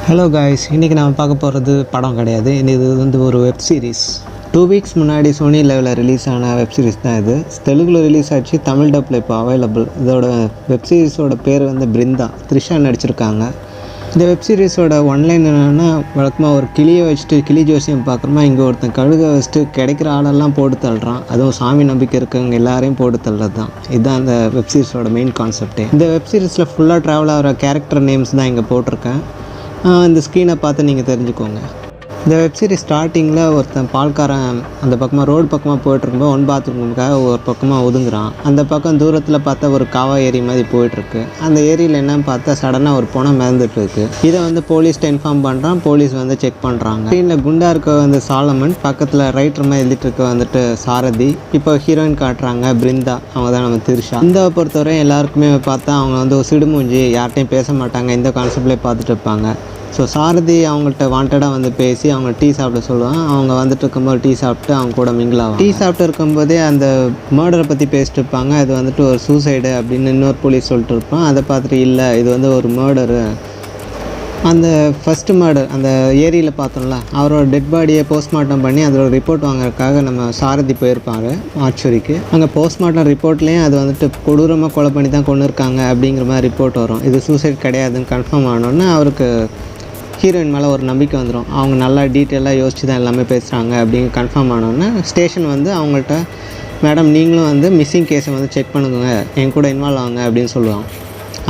Hello guys, இன்றைக்கி நம்ம பார்க்க போகிறது படம் கிடையாது. இது வந்து ஒரு வெப் சீரிஸ். 2 வீக்ஸ் முன்னாடி சோனி லெவலில் ரிலீஸ் ஆன வெப் சீரிஸ் தான் இது. தெலுங்கில் ரிலீஸ் ஆச்சு, தமிழ் டப்பில் இப்போ அவைலபிள். இதோட வெப் சீரிஸோட பேர் வந்து பிருந்தா. த்ரிஷா நடிச்சிருக்காங்க. இந்த வெப் சீரிஸோட ஒன்லைன் என்னென்னா, வழக்கமாக ஒரு கிளியை வச்சுட்டு கிளி ஜோசியம் பார்க்குறோமா, இங்கே ஒருத்தன் கழுகை வச்சுட்டு கிடைக்கிற ஆளெல்லாம் போட்டு தள்ளுறான். அதுவும் சாமி நம்பிக்கை இருக்கவங்க எல்லாரையும் போட்டு தள்ளுறது தான். இதுதான் அந்த வெப் சீரிஸோட மெயின் கான்செப்டே. இந்த வெப் சீரிஸில் ஃபுல்லாக ட்ராவல் ஆகிற கேரக்டர் நேம்ஸ் தான் இங்கே போட்டிருக்கேன். இந்த ஸ்க்ரீனை பார்த்து நீங்கள் தெரிஞ்சுக்கோங்க. இந்த வெப்சீரிஸ் ஸ்டார்டிங்கில் ஒருத்தன் பால்காரன் அந்த பக்கமாக ரோடு பக்கமாக போய்ட்டுருக்கும்போது ஒன் பாத்ரூமுக்காக ஒரு பக்கமாக ஒதுங்குறான். அந்த பக்கம் தூரத்தில் பார்த்தா ஒரு காவா ஏரி மாதிரி போயிட்டுருக்கு. அந்த ஏரியில் என்னன்னு பார்த்தா சடனாக ஒரு பொணம் மிதந்துட்டுருக்கு. இதை வந்து போலீஸ்கிட்ட இன்ஃபார்ம் பண்ணுறான். போலீஸ் வந்து செக் பண்ணுறாங்க. ஸ்க்ரீனில் குண்டா இருக்க வந்து சாலமன், பக்கத்தில் ரைட்டர் மாதிரி எழுதிட்டு இருக்க வந்துட்டு சாரதி. இப்போ ஹீரோயின் காட்டுறாங்க பிருந்தா, அவங்க தான் நம்ம த்ரிஷா. இந்த பொறுத்தவரை எல்லாருக்குமே பார்த்தா அவங்க வந்து ஒரு சிடுமூஞ்சி, யார்கிட்டையும் பேச மாட்டாங்க, இந்த கான்செப்ட்லேயே பார்த்துட்டு இருப்பாங்க. ஸோ சாரதி அவங்கள்ட்ட வாண்டடாக வந்து பேசி அவங்க டீ சாப்பிட சொல்லுவாங்க. அவங்க வந்துட்டு இருக்கும்போது டீ சாப்பிட்டு அவங்க கூட மிங்கிளாகும். டீ சாப்பிட்டு இருக்கும்போதே அந்த மர்டரை பற்றி பேசிட்டு இருப்பாங்க. அது வந்துட்டு ஒரு சூசைடு அப்படின்னு இன்னொரு போலீஸ் சொல்லிட்டு இருப்பான். அதை பார்த்துட்டு இல்லை, இது வந்து ஒரு மர்டரு. அந்த ஃபஸ்ட்டு மர்டர் அந்த ஏரியில் பார்த்தோம்ல, அவரோட டெட் பாடியை போஸ்ட்மார்ட்டம் பண்ணி அதோட ரிப்போர்ட் வாங்குறதுக்காக நம்ம சாரதி போயிருப்பாங்க ஆச்சூரிக்கு. அங்கே போஸ்ட்மார்ட்டம் ரிப்போர்ட்லேயும் அது வந்துட்டு கொடூரமாக கொலை பண்ணி தான் கொண்டு இருக்காங்க அப்படிங்கிற மாதிரி ரிப்போர்ட் வரும். இது சூசைட் கிடையாதுன்னு கன்ஃபார்ம் ஆனோன்னு அவருக்கு ஹீரோயின் மேலே ஒரு நம்பிக்கை வந்துடும். அவங்க நல்லா டீட்டெயிலாக யோசிச்சு தான் எல்லாமே பேசுகிறாங்க அப்படின்னு கன்ஃபார்ம் ஆனோன்னே ஸ்டேஷன் வந்து அவங்கள்ட்ட, மேடம் நீங்களும் வந்து மிஸ்ஸிங் கேஸை வந்து செக் பண்ணுங்க, என் கூட இன்வால்வ் ஆகுங்க அப்படின்னு சொல்லுவாங்க.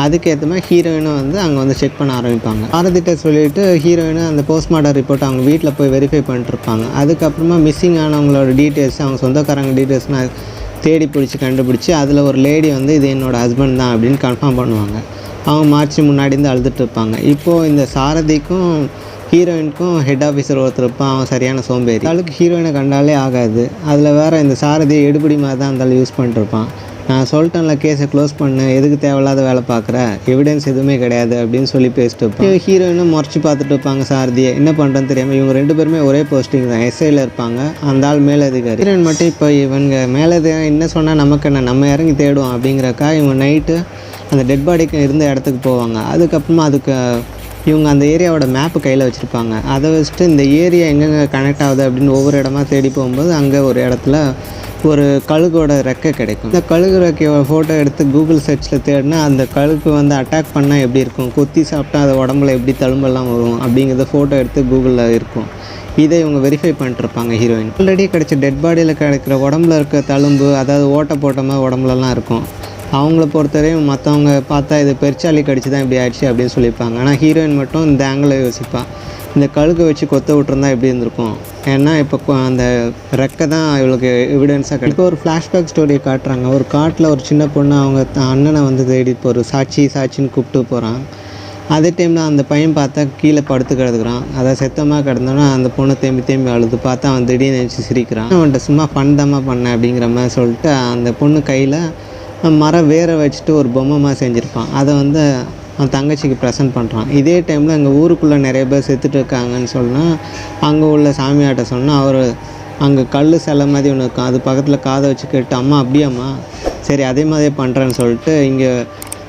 அதுக்கேற்ற மாதிரி ஹீரோயினும் வந்து அங்கே வந்து செக் பண்ண ஆரம்பிப்பாங்க. பாரதிட்ட சொல்லிவிட்டு ஹீரோயினும் அந்த போஸ்ட்மார்ட்டம் ரிப்போர்ட் அவங்க வீட்டில் போய் வெரிஃபை பண்ணிட்டுருப்பாங்க. அதுக்கப்புறமா மிஸ்ஸிங் ஆனவங்களோட டீட்டெயில்ஸ், அவங்க சொந்தக்காரங்க டீட்டெயில்ஸ்னால் தேடி கண்டுபிடிச்சி அதில் ஒரு லேடி வந்து இது என்னோடய ஹஸ்பண்ட் தான் அப்படின்னு கன்ஃபார்ம் பண்ணுவாங்க. அவங்க மார்ச் முன்னாடி இருந்து அழுதுட்டு இருப்பாங்க. இப்போது இந்த சாரதிக்கும் ஹீரோயினுக்கும் ஹெட் ஆஃபீஸர் ஒருத்தர் இருப்பான். அவன் சரியான சோம்பேறி. அவளுக்கு ஹீரோயினை கண்டாலே ஆகாது. அதில் வேறு இந்த சாரதியை எடுபடி மாதிரி தான் இருந்தாலும் யூஸ் பண்ணிட்டுருப்பான். நான் சொல்லிட்டேன்ல, கேஸை க்ளோஸ் பண்ணு, எதுக்கு தேவையில்லாத வேலை பார்க்குற, எவிடன்ஸ் எதுவுமே கிடையாது அப்படின்னு சொல்லி பேசிட்டு இருப்பான். ஹீரோயினும் முறைச்சி பார்த்துட்டு இருப்பாங்க சாரதியை. என்ன பண்ணுறேன்னு தெரியாமல் இவங்க 2 பேருமே ஒரே போஸ்டிங் தான், எஸ்ஐயில் இருப்பாங்க. அந்த ஆள் மேலதிகாரி. ஹீரோயின் மட்டும் இப்போ இவங்க மேலதிகாரி என்ன சொன்னால் நமக்கு என்ன, நம்ம இறங்கி தேடுவோம் அப்படிங்கிறக்கா இவங்க நைட்டு அந்த டெட் பாடிக்கு இருந்த இடத்துக்கு போவாங்க. அதுக்கப்புறமா இவங்க அந்த ஏரியாவோட மேப்பு கையில் வச்சுருப்பாங்க. அதை வச்சுட்டு இந்த ஏரியா எங்கெங்கே கனெக்ட் ஆகுது அப்படின்னு ஒவ்வொரு இடமா தேடி போகும்போது அங்கே ஒரு இடத்துல ஒரு கழுகோட ரெக்கை கிடைக்கும். இந்த கழுகு ரெக்கையோட ஃபோட்டோ எடுத்து கூகுள் சர்ச்சில் தேடினா அந்த கழுகு வந்து அட்டாக் பண்ணால் எப்படி இருக்கும், கொத்தி சாப்பிட்டா அது உடம்புல எப்படி தழும்பெல்லாம் வரும் அப்படிங்கிறத ஃபோட்டோ எடுத்து கூகுளில் இருக்கும். இதை இவங்க வெரிஃபை பண்ணிட்டுருப்பாங்க ஹீரோயின். ஆல்ரெடி கிடைச்ச டெட் பாடியில் கிடைக்கிற உடம்புல இருக்க தழும்பு, அதாவது ஓட்ட போட்ட மாதிரி உடம்புலலாம் இருக்கும். அவங்கள பொறுத்தவரையும் மற்றவங்க பார்த்தா இது பெருச்சாலி கடிச்சு தான் இப்படி ஆயிடுச்சு அப்படின்னு சொல்லியிருப்பாங்க. ஆனால் ஹீரோயின் மட்டும் இந்த ஆங்கிளை யோசிப்பாள், இந்த கழுகை வச்சு கொத்த விட்டுருந்தா எப்படி இருந்திருக்கும். ஏன்னா இப்போ அந்த ரெக்கை தான் இவளுக்கு எவிடன்ஸாக கிடைக்கும். இப்போ ஒரு ஃப்ளாஷ்பேக் ஸ்டோரியை காட்டுறாங்க. ஒரு காட்டில் ஒரு சின்ன பொண்ணு அவங்க அண்ணனை வந்து தேடி போகிற சாட்சின்னு கூப்பிட்டு போகிறான். அதே டைமில் அந்த பையன் பார்த்தா கீழே படுத்து கிடக்குறான். அதை செத்தமாக கிடந்தோன்னா அந்த பொண்ணு தேம்பி அழுது பார்த்தா அவன் திடீர்னு நினச்சி சிரிக்கிறான். அவன்கிட்ட சும்மா ஃபன்தாம்மா பண்ணேன் அப்படிங்கிற மாதிரி சொல்லிட்டு அந்த பொண்ணு கையில் மரம் வேற வச்சுட்டு ஒரு பொம்மைமாக செஞ்சுருப்பான். அதை வந்து அவன் தங்கச்சிக்கு ப்ரெசென்ட் பண்ணுறான். இதே டைமில் அங்கே ஊருக்குள்ளே நிறைய பேர் செத்துட்டு இருக்காங்கன்னு சொன்னால் அங்கே உள்ள சாமியாட்ட சொன்னால் அவர் அங்கே கல் சிலை மாதிரி ஒன்று இருக்கும், அது பக்கத்தில் காதை வச்சு கேட்டு, அம்மா அப்படியாம்மா, சரி அதே மாதிரியே பண்ணுறேன்னு சொல்லிட்டு இங்கே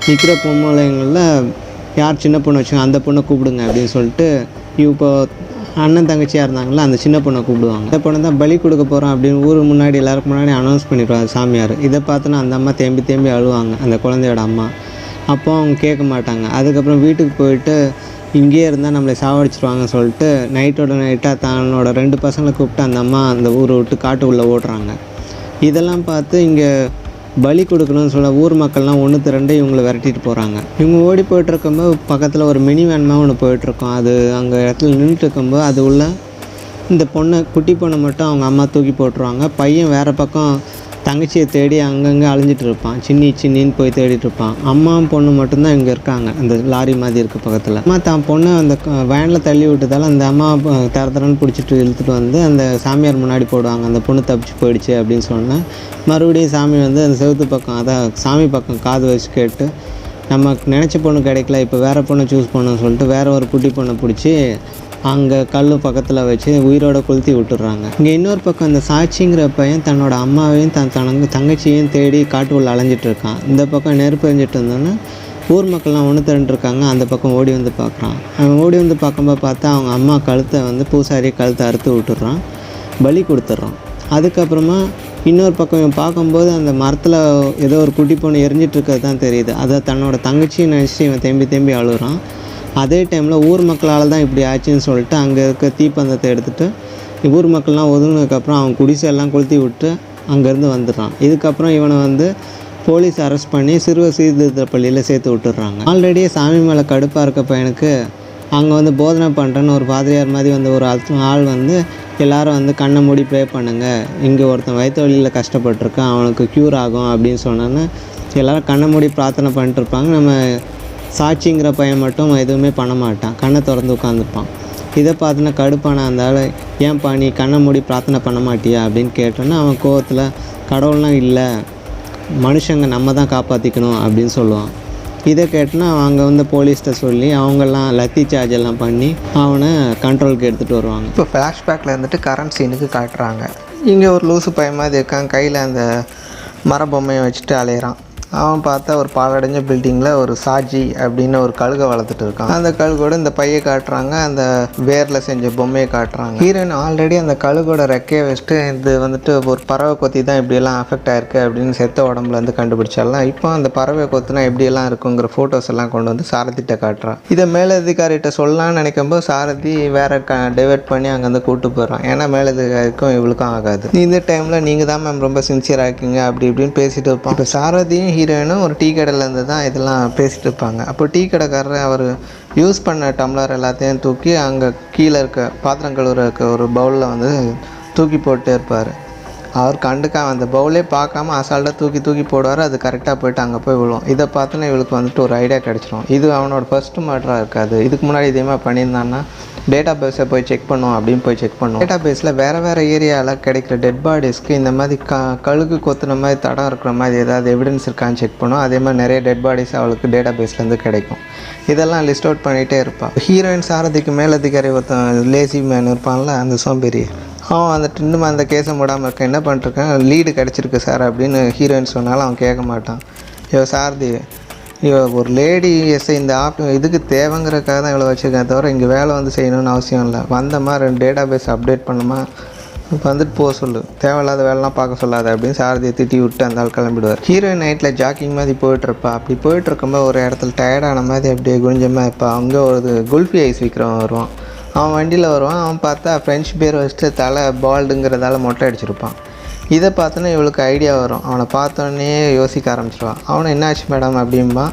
நிற்கிற பொம்மைங்களில் யார் சின்ன பொண்ணு வச்சுக்கோங்க அந்த பொண்ணை கூப்பிடுங்க அப்படின்னு சொல்லிட்டு இப்போ அண்ணன் தங்கச்சியாக இருந்தாங்களா அந்த சின்ன பொண்ணை கூப்பிடுவாங்க. இந்த பொண்ணை தான் பலி கொடுக்க போகிறோம் அப்படின்னு ஊர் முன்னாடி எல்லாருக்கும் முன்னாடி அனௌன்ஸ் பண்ணிடுவாங்க சாமியார். இதை பார்த்துன்னா அந்த அம்மா தேம்பி அழுவாங்க, அந்த குழந்தையோட அம்மா. அப்போ அவங்க கேட்க மாட்டாங்க. அதுக்கப்புறம் வீட்டுக்கு போயிட்டு இங்கேயே இருந்தால் நம்மளை சாவடிச்சிருவாங்கன்னு சொல்லிட்டு நைட்டோட நைட்டாக தன்னோட 2 பசங்களை கூப்பிட்டு அந்த அம்மா அந்த ஊரை விட்டு காட்டுக்குள்ளே ஓடுறாங்க. இதெல்லாம் பார்த்து இங்கே பலி கொடுக்கணும்னு சொல்ல ஊர் மக்கள்லாம் 1-2 இவங்களை விரட்டிட்டு போகிறாங்க. இவங்க ஓடி போய்ட்டுருக்கும்போது பக்கத்தில் ஒரு மினி வேன்மாக ஒன்று போயிட்டுருக்கோம். அது அங்கே இடத்துல நின்றுட்டு இருக்கும்போது அது உள்ள இந்த குட்டி பொண்ணை மட்டும் அவங்க அம்மா தூக்கி போட்டுருவாங்க. பையன் வேறு பக்கம் தங்கச்சியை தேடி அங்கங்கே அலைஞ்சிட்டு இருப்பான், சின்னின்னு போய் தேடிட்டு இருப்பான். அம்மாவும் பொண்ணு மட்டும்தான் இங்கே இருக்காங்க அந்த லாரி மாதிரி இருக்க பக்கத்தில். அம்மா தான் பொண்ணை அந்த வேனில் தள்ளி விட்டதால் அந்த அம்மா தரன்னு பிடிச்சிட்டு இழுத்துட்டு வந்து அந்த சாமியார் முன்னாடி போடுவாங்க. அந்த பொண்ணு தப்பிச்சு போயிடுச்சு அப்படின்னு சொன்னால் மறுபடியும் சாமி வந்து அந்த செவுத்து பக்கம், அதான் சாமி பக்கம் காது வச்சு கேட்டு, நமக்கு நினச்ச பொண்ணு கிடைக்கல, இப்போ வேறு பொண்ணை சூஸ் பண்ணணும்னு சொல்லிட்டு வேறு ஒரு குட்டி பொண்ணை பிடிச்சி அங்கே கல் பக்கத்தில் வச்சு உயிரோட கொளுத்தி விட்டுறாங்க. இங்கே இன்னொரு பக்கம் அந்த சாட்சிங்கிற பையன் தன்னோட அம்மாவையும் தனக்கு தங்கச்சியையும் தேடி காட்டுக்குள்ளே அலைஞ்சிட்டு இருக்கான். இந்த பக்கம் நெருப்பு எரிஞ்சிட்டு இருந்தோன்னா ஊர் மக்கள்லாம் ஒன்று திரண்டுருக்காங்க. அந்த பக்கம் ஓடி வந்து பார்க்குறான். அவன் ஓடி வந்து பார்க்கும்போது பார்த்தா அவங்க அம்மா கழுத்தை வந்து பூசாரி கழுத்தை அறுத்து விட்டுறான், பலி கொடுத்துட்றான். அதுக்கப்புறமா இன்னொரு பக்கம் இவன் பார்க்கும்போது அந்த மரத்தில் ஏதோ ஒரு குட்டி பொண்ணு எரிஞ்சிட்டு இருக்கிறது தான் தெரியுது. அதை தன்னோட தங்கச்சியை நினச்சி இவன் தேம்பி அழுகுறான். அதே டைமில் ஊர் மக்களால் தான் இப்படி ஆச்சுன்னு சொல்லிட்டு அங்கே இருக்க தீப்பந்தத்தை எடுத்துகிட்டு ஊர் மக்கள்லாம் ஒதுங்கினதுக்கப்புறம் அவன் குடிசையெல்லாம் கொளுத்தி விட்டு அங்கேருந்து வந்துடுறான். இதுக்கப்புறம் இவனை வந்து போலீஸ் அரெஸ்ட் பண்ணி சிறுவர் சீர்திருத்த பள்ளியில் சேர்த்து விட்டுடுறாங்க. ஆல்ரெடியே சாமி மேலே கடுப்பாக இருக்க பையனுக்கு அங்கே வந்து போதனை பண்ணுறேன்னு ஒரு பாதிரியார் மாதிரி வந்து ஒரு ஆள் வந்து எல்லோரும் வந்து கண்ணை மூடி ப்ரே பண்ணுங்கள், இங்கே ஒருத்தன் வயிற்று வலியில் கஷ்டப்பட்டுருக்கான், அவனுக்கு க்யூர் ஆகும் அப்படின்னு சொன்னோன்னு எல்லோரும் கண்ணை மூடி பிரார்த்தனை பண்ணிட்டுருப்பாங்க. நம்ம சாட்சிங்கிற பையன் மட்டும் எதுவுமே பண்ண மாட்டான், கண்ணை திறந்து உட்காந்துருப்பான். இதை பார்த்தினா கடுப்பான அந்த ஆள், ஏன்பா நீ கண்ணை மூடி பிரார்த்தனை பண்ண மாட்டியா அப்படின்னு கேட்டோன்னா அவன் கோவத்தில் கடவுள்லாம் இல்லை, மனுஷங்க நம்ம தான் காப்பாற்றிக்கணும் அப்படின்னு சொல்லுவான். இதை கேட்டோன்னா அவங்க வந்து போலீஸ்கிட்ட சொல்லி அவங்கெல்லாம் லத்தி சார்ஜ் எல்லாம் பண்ணி அவனை கண்ட்ரோலுக்கு எடுத்துகிட்டு வருவாங்க. இப்போ ஃப்ளாஷ்பேக்கில் இருந்துட்டு கரண்ட் சீனுக்கு காட்டுறாங்க. இங்கே ஒரு லூசு பையன் மாதிரி இருக்கான், கையில் அந்த மர பொம்மையை வச்சுட்டு அலையிறான். அவன் பார்த்தா ஒரு பாழடைஞ்ச பில்டிங்கில் ஒரு சாஜி அப்படின்னு ஒரு கழுகை வளர்த்துட்டு இருக்கான். அந்த கழுகோட இந்த பையை காட்டுறாங்க, அந்த வேரில் செஞ்ச பொம்மையை காட்டுறாங்க. ஹீரோயின் ஆல்ரெடி அந்த கழுகோட ரெக்கையை வச்சுட்டு இது வந்துட்டு ஒரு பறவை கொத்தி தான் இப்படியெல்லாம் அஃபெக்ட் ஆயிருக்கு அப்படின்னு செத்த உடம்புல இருந்து கண்டுபிடிச்சாலாம். இப்போ அந்த பறவை கொத்துனா எப்படியெல்லாம் இருக்குங்கிற ஃபோட்டோஸ் எல்லாம் கொண்டு வந்து சாரதிட்ட காட்டுறான். இதை மேலதிகாரிகிட்ட சொல்லலாம்னு நினைக்கும்போது சாரதி வேற டைவெர்ட் பண்ணி அங்கேருந்து கூப்பிட்டு போயிடறான். ஏன்னா மேலதிகாரிக்கும் இவளுக்கும் ஆகாது. இந்த டைமில் நீங்கள் தான் மேம் ரொம்ப சின்சியராக இருக்கீங்க அப்படி இப்படின்னு பேசிட்டு இருப்பான். இப்போ சாரதியும் ஹீரோயினும் ஒரு டீ கடையிலேருந்து தான் இதெல்லாம் பேசிகிட்டு இருப்பாங்க. அப்போ டீ கடைக்காரர் அவர் யூஸ் பண்ண டம்ளர் எல்லாத்தையும் தூக்கி அங்கே கீழே இருக்க பாத்திரம் கழுவுற இருக்க ஒரு பவுலில் வந்து தூக்கி போட்டே இருப்பார். அவர் கண்டுக்காம அந்த பவுலே பார்க்காம அசால்ட்டாக தூக்கி போடுவார். அது கரெக்டாக போய்ட்டு அங்கே போய் விழுவும். இதை பார்த்தோன்னா இவளுக்கு வந்துட்டு ஒரு ஐடியா கிடச்சிரும். இது அவனோட ஃபஸ்ட்டு மர்டராக இருக்காது, இதுக்கு முன்னாடி இதேமாதிரி பண்ணியிருந்தான்னா டேட்டா பேஸை போய் செக் பண்ணுவோம் அப்படின்னு போய் செக் பண்ணுவோம். டேட்டா பேஸில் வேறு ஏரியாவில் கிடைக்கிற டெட் பாடிஸ்க்கு இந்த மாதிரி கழுகு கொத்துன மாதிரி தடம் இருக்கிற மாதிரி ஏதாவது எவிடன்ஸ் இருக்கான்னு செக் பண்ணுவோம். அதே மாதிரி நிறைய டெட் பாடிஸ் அவளுக்கு டேட்டா பேஸ்லேருந்து கிடைக்கும். இதெல்லாம் லிஸ்ட் அவுட் பண்ணிகிட்டே இருப்பாள். ஹீரோயின் சாரதிக்கு மேலதிகாரி ஒருத்தன் லேசி மேன் இருப்பான்ல, அந்த சோம்பேறி, அவன் வந்துட்டு இன்னும் அந்த கேஸை மூடாமல் இருக்க, என்ன பண்ணிருக்கேன் லீடு கிடச்சிருக்கு சார் அப்படின்னு ஹீரோயின் சொன்னாலும் அவன் கேட்க மாட்டான். சாரதி ஒரு லேடி எஸ்ஐ இந்த இதுக்கு தேவைங்கிறதுக்காக தான் இவ்வளோ வச்சுருக்கேன், தவிர இங்கே வேலை வந்து செய்யணும்னு அவசியம் இல்லை. வந்தமா 2 டேட்டா பேஸ் அப்டேட் பண்ணுமா வந்துட்டு போக சொல்லு, தேவையில்லாத வேலைலாம் பார்க்க சொல்லாது அப்படின்னு சாரதியை திட்டி விட்டு அந்த ஆள் கிளம்பிடுவார். ஹீரோயின் நைட்டில் ஜாக்கிங் மாதிரி போயிட்டுருப்பா. அப்படி போயிட்டுருக்கும்போது ஒரு இடத்துல டயர்டான மாதிரி அப்படியே குஞ்சமாக இருப்பா. அங்கே ஒரு குல்ஃபி ஐஸ் விற்கிறவன் வருவான். அவன் வண்டியில் வருவான். அவன் பார்த்தா ஃப்ரெஞ்ச் பேர் வச்சுட்டு தலை பால்டுங்கிறதால மொட்டை அடிச்சிருப்பான். இதை பார்த்தோன்னே இவளுக்கு ஐடியா வரும். அவனை பார்த்தோன்னே யோசிக்க ஆரம்பிச்சிடுவான். அவனை என்னாச்சு மேடம் அப்படின்பா.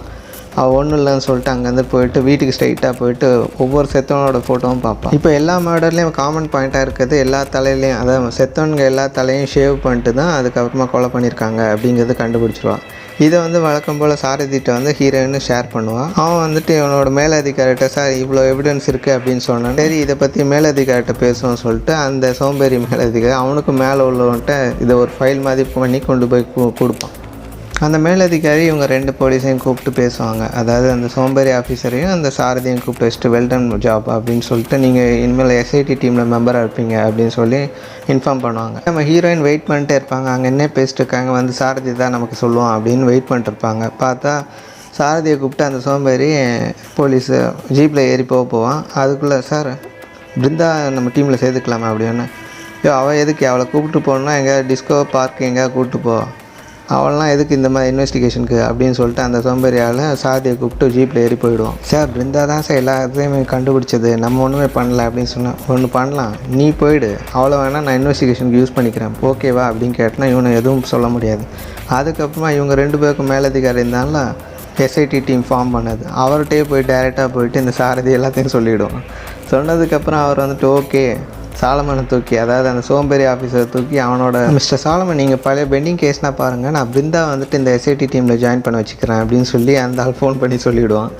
அவள் ஒன்றும் இல்லைன்னு சொல்லிட்டு அங்கேருந்து போயிட்டு வீட்டுக்கு ஸ்ட்ரைட்டாக போயிட்டு ஒவ்வொரு செத்தவனோட ஃபோட்டோவும் பார்ப்பான். இப்போ எல்லா மர்டர்லேயும் காமன் பாயிண்ட்டாக இருக்கிறது எல்லா தலையிலையும், அதாவது செத்தவனுங்க எல்லா தலையும் ஷேவ் பண்ணிட்டு தான் அதுக்கப்புறமா கொலை பண்ணியிருக்காங்க அப்படிங்கிறது கண்டுபிடிச்சிருவான். இதை வந்து வழக்கம் போல் சாரதிட்ட வந்து ஹீரோயின்னு ஷேர் பண்ணுவான். அவன் வந்துட்டு இவனோட மேலதிகாரிட்ட சார் இவ்வளோ எவிடன்ஸ் இருக்குது அப்படின்னு சொன்னான். சரி இதை பற்றி மேலதிகாரிட்ட பேசுவோம்னு சொல்லிட்டு அந்த சோம்பேறி மேலதிகாரி அவனுக்கு மேலே உள்ளவன்ட்ட இதை ஒரு ஃபைல் மாதிரி பண்ணி கொண்டு போய் கொடுப்பான். அந்த மேலதிகாரி இவங்க 2 போலீஸையும் கூப்பிட்டு பேசுவாங்க. அதாவது அந்த சோம்பேறி ஆஃபீஸரையும் அந்த சாரதியும் கூப்பிட்டு வச்சுட்டு வெல்டன் ஜாப் அப்படின்னு சொல்லிட்டு நீங்கள் இனிமேல் எஸ்ஐடி டீமில் மெம்பராக இருப்பீங்க அப்படின்னு சொல்லி இன்ஃபார்ம் பண்ணுவாங்க. நம்ம ஹீரோயின் வெயிட் பண்ணிட்டே இருப்பாங்க. அங்கே என்ன பேசிட்டு இருக்காங்க, வந்து சாரதி தான் நமக்கு சொல்லுவோம் அப்படின்னு வெயிட் பண்ணிட்டு இருப்பாங்க. பார்த்தா சாரதியை கூப்பிட்டு அந்த சோம்பேறி போலீஸு ஜீப்பில் ஏறி போவான். அதுக்குள்ளே சார் பிருந்தா நம்ம டீமில் சேர்த்துக்கலாமா அப்படின்னு. அவள் எதுக்கு அவளை கூப்பிட்டு போகணுன்னா எங்கேயாவது டிஸ்கோ பார்க் எங்கேயாவது கூப்பிட்டு போ, அவள்லாம் எதுக்கு இந்த மாதிரி இன்வெஸ்டிகேஷனுக்கு அப்படின்னு சொல்லிட்டு அந்த சோம்பேறியால் சாரதியை கூப்பிட்டு ஜீப்பில் ஏறி போயிடுவோம். சார் பிருந்தா தான் சார் எல்லாத்தையுமே கண்டுபிடிச்சது, நம்ம ஒன்றுமே பண்ணல அப்படின்னு சொன்னால் ஒன்று பண்ணலாம், நீ போயிடு, அவ்வளோ வேணால் நான் இன்வெஸ்டிகேஷனுக்கு யூஸ் பண்ணிக்கிறேன் ஓகேவா அப்படின்னு கேட்டனா இவனை எதுவும் சொல்ல முடியாது. அதுக்கப்புறமா இவங்க 2 பேருக்கும் மேலதிகாரி இருந்தாலும் எஸ்ஐடி டீம் ஃபார்ம் பண்ணது, அவர்கிட்டயே போய் டைரெக்டாக போயிட்டு இந்த சாரதி எல்லாத்தையும் சொல்லிவிடுவோம். சொன்னதுக்கப்புறம் அவர் வந்துட்டு ஓகே சாலமனை தூக்கி, அதாவது அந்த சோம்பேறி ஆஃபீஸரை தூக்கி அவனோட மிஸ்டர் சாலமன் நீங்கள் பழைய பெண்டிங் கேஸ்னால் பாருங்கள், நான் பிருந்தா வந்துட்டு இந்த எஸ்ஐடி டீமில் ஜாயின் பண்ண வச்சுக்கிறேன் அப்படின்னு சொல்லி அந்த ஆள் ஃபோன் பண்ணி சொல்லிவிடுவான்.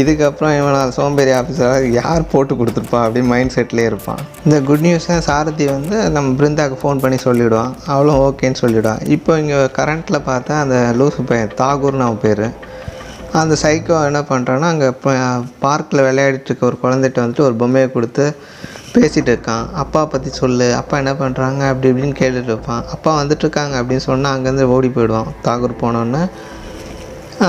இதுக்கப்புறம் இவனால் சோம்பேறி ஆஃபீஸராக யார் போட்டு கொடுத்துருப்பா அப்படின்னு மைண்ட் செட்லேயே இருப்பான். இந்த குட் நியூஸை சாரதி வந்து நம்ம பிருந்தாவுக்கு ஃபோன் பண்ணி சொல்லிவிடுவான். அவளும் ஓகேன்னு சொல்லிவிடுவான். இப்போ இங்கே கரண்ட்டில் பார்த்தா அந்த லூசு பையன் தாகூர்னு அவன் பேர், அந்த சைக்கோ என்ன பண்ணுறான்னா அங்கே பார்க்கில் விளையாடிட்டு இருக்க ஒரு குழந்தைகிட்ட வந்துட்டு ஒரு பொம்மையை கொடுத்து பேசிகிட்டு இருக்கான். அப்பா பற்றி சொல்லு, அப்பா என்ன பண்ணுறாங்க அப்படி இப்படின்னு கேட்டுட்டு இருப்பான். அப்பா வந்துட்டுருக்காங்க அப்படின்னு சொன்னால் அங்கேருந்து ஓடி போயிடுவான். தாகூர் போனோன்னே